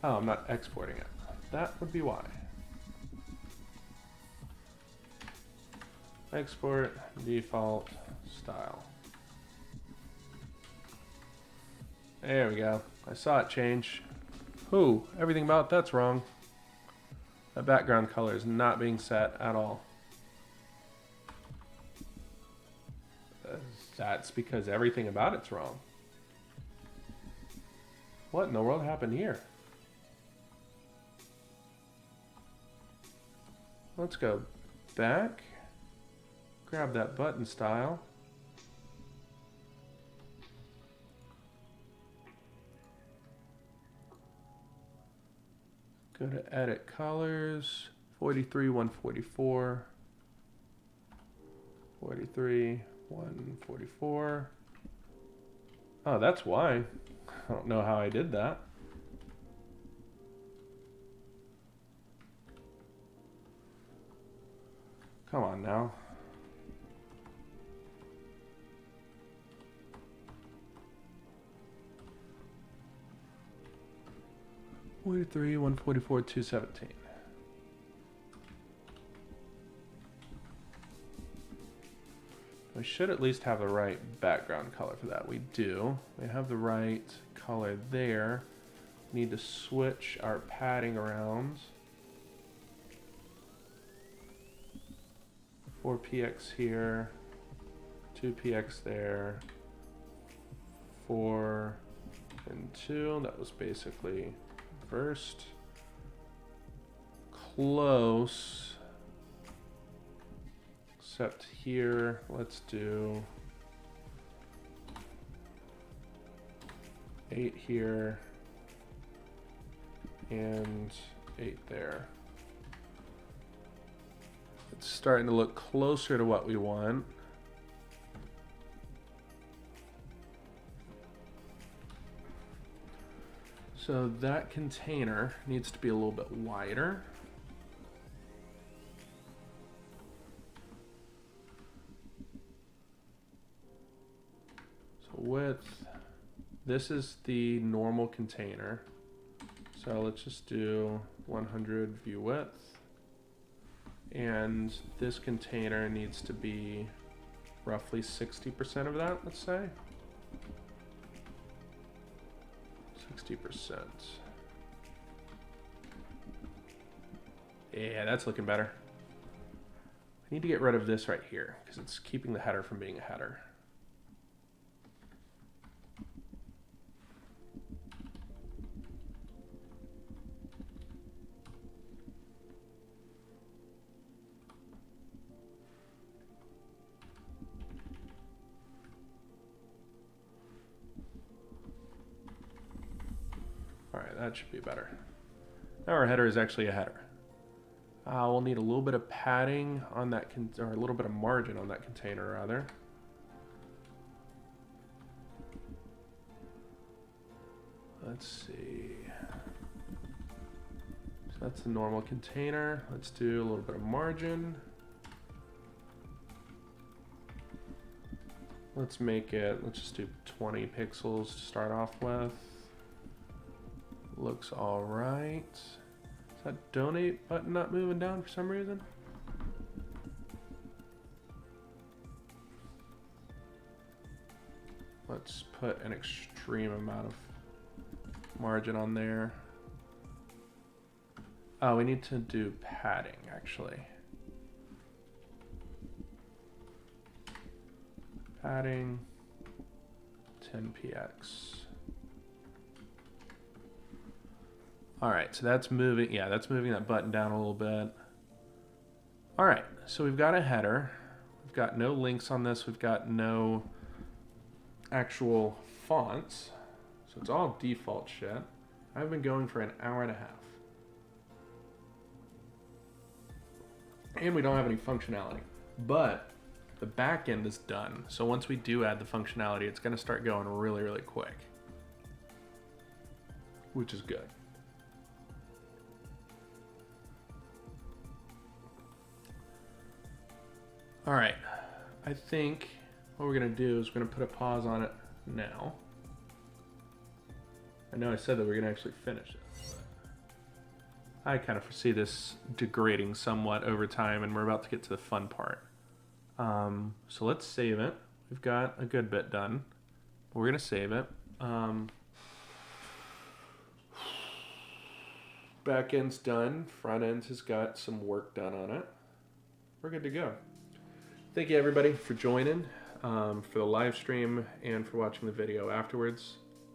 Oh, I'm not exporting it. That would be why. Export default style. There we go. I saw it change. Ooh, everything about that's wrong. That background color is not being set at all. That's because everything about it's wrong. What in the world happened here? Let's go back, grab that button style. Go to edit colors, 43, 144, 43, 144. Oh, that's why. I don't know how I did that. Come on now. $43, 144, 217. We should at least have the right background color for that. We do. We have the right color there. Need to switch our padding around. 4px here, 2px there, 4 and 2. That was basically first. Close. Except here, let's do 8 here and 8 there. It's starting to look closer to what we want. So that container needs to be a little bit wider. So width, this is the normal container. So let's just do 100 view width. And this container needs to be roughly 60% of that, let's say. 60%. Yeah, that's looking better. I need to get rid of this right here because it's keeping the header from being a header. All right, that should be better. Now our header is actually a header. We'll need a little bit of padding on that, or a little bit of margin on that container, rather. Let's see. So that's the normal container. Let's do a little bit of margin. Let's make it, let's just do 20 pixels to start off with. Looks all right. Is that donate button not moving down for some reason? Let's put an extreme amount of margin on there. Oh, we need to do padding, actually. Padding 10px. All right, so that's moving, yeah, that's moving that button down a little bit. All right, so we've got a header. We've got no links on this. We've got no actual fonts. So it's all default shit. I've been going for an hour and a half. And we don't have any functionality. But the back end is done. So once we do add the functionality, it's gonna start going really, really quick. Which is good. All right, I think what we're gonna do is we're gonna put a pause on it now. I know I said that we're gonna actually finish it, but I kind of foresee this degrading somewhat over time, and we're about to get to the fun part. So let's save it. We've got a good bit done. We're gonna save it. Back end's done. Front end has got some work done on it. We're good to go. Thank you everybody for joining, for the live stream and for watching the video afterwards.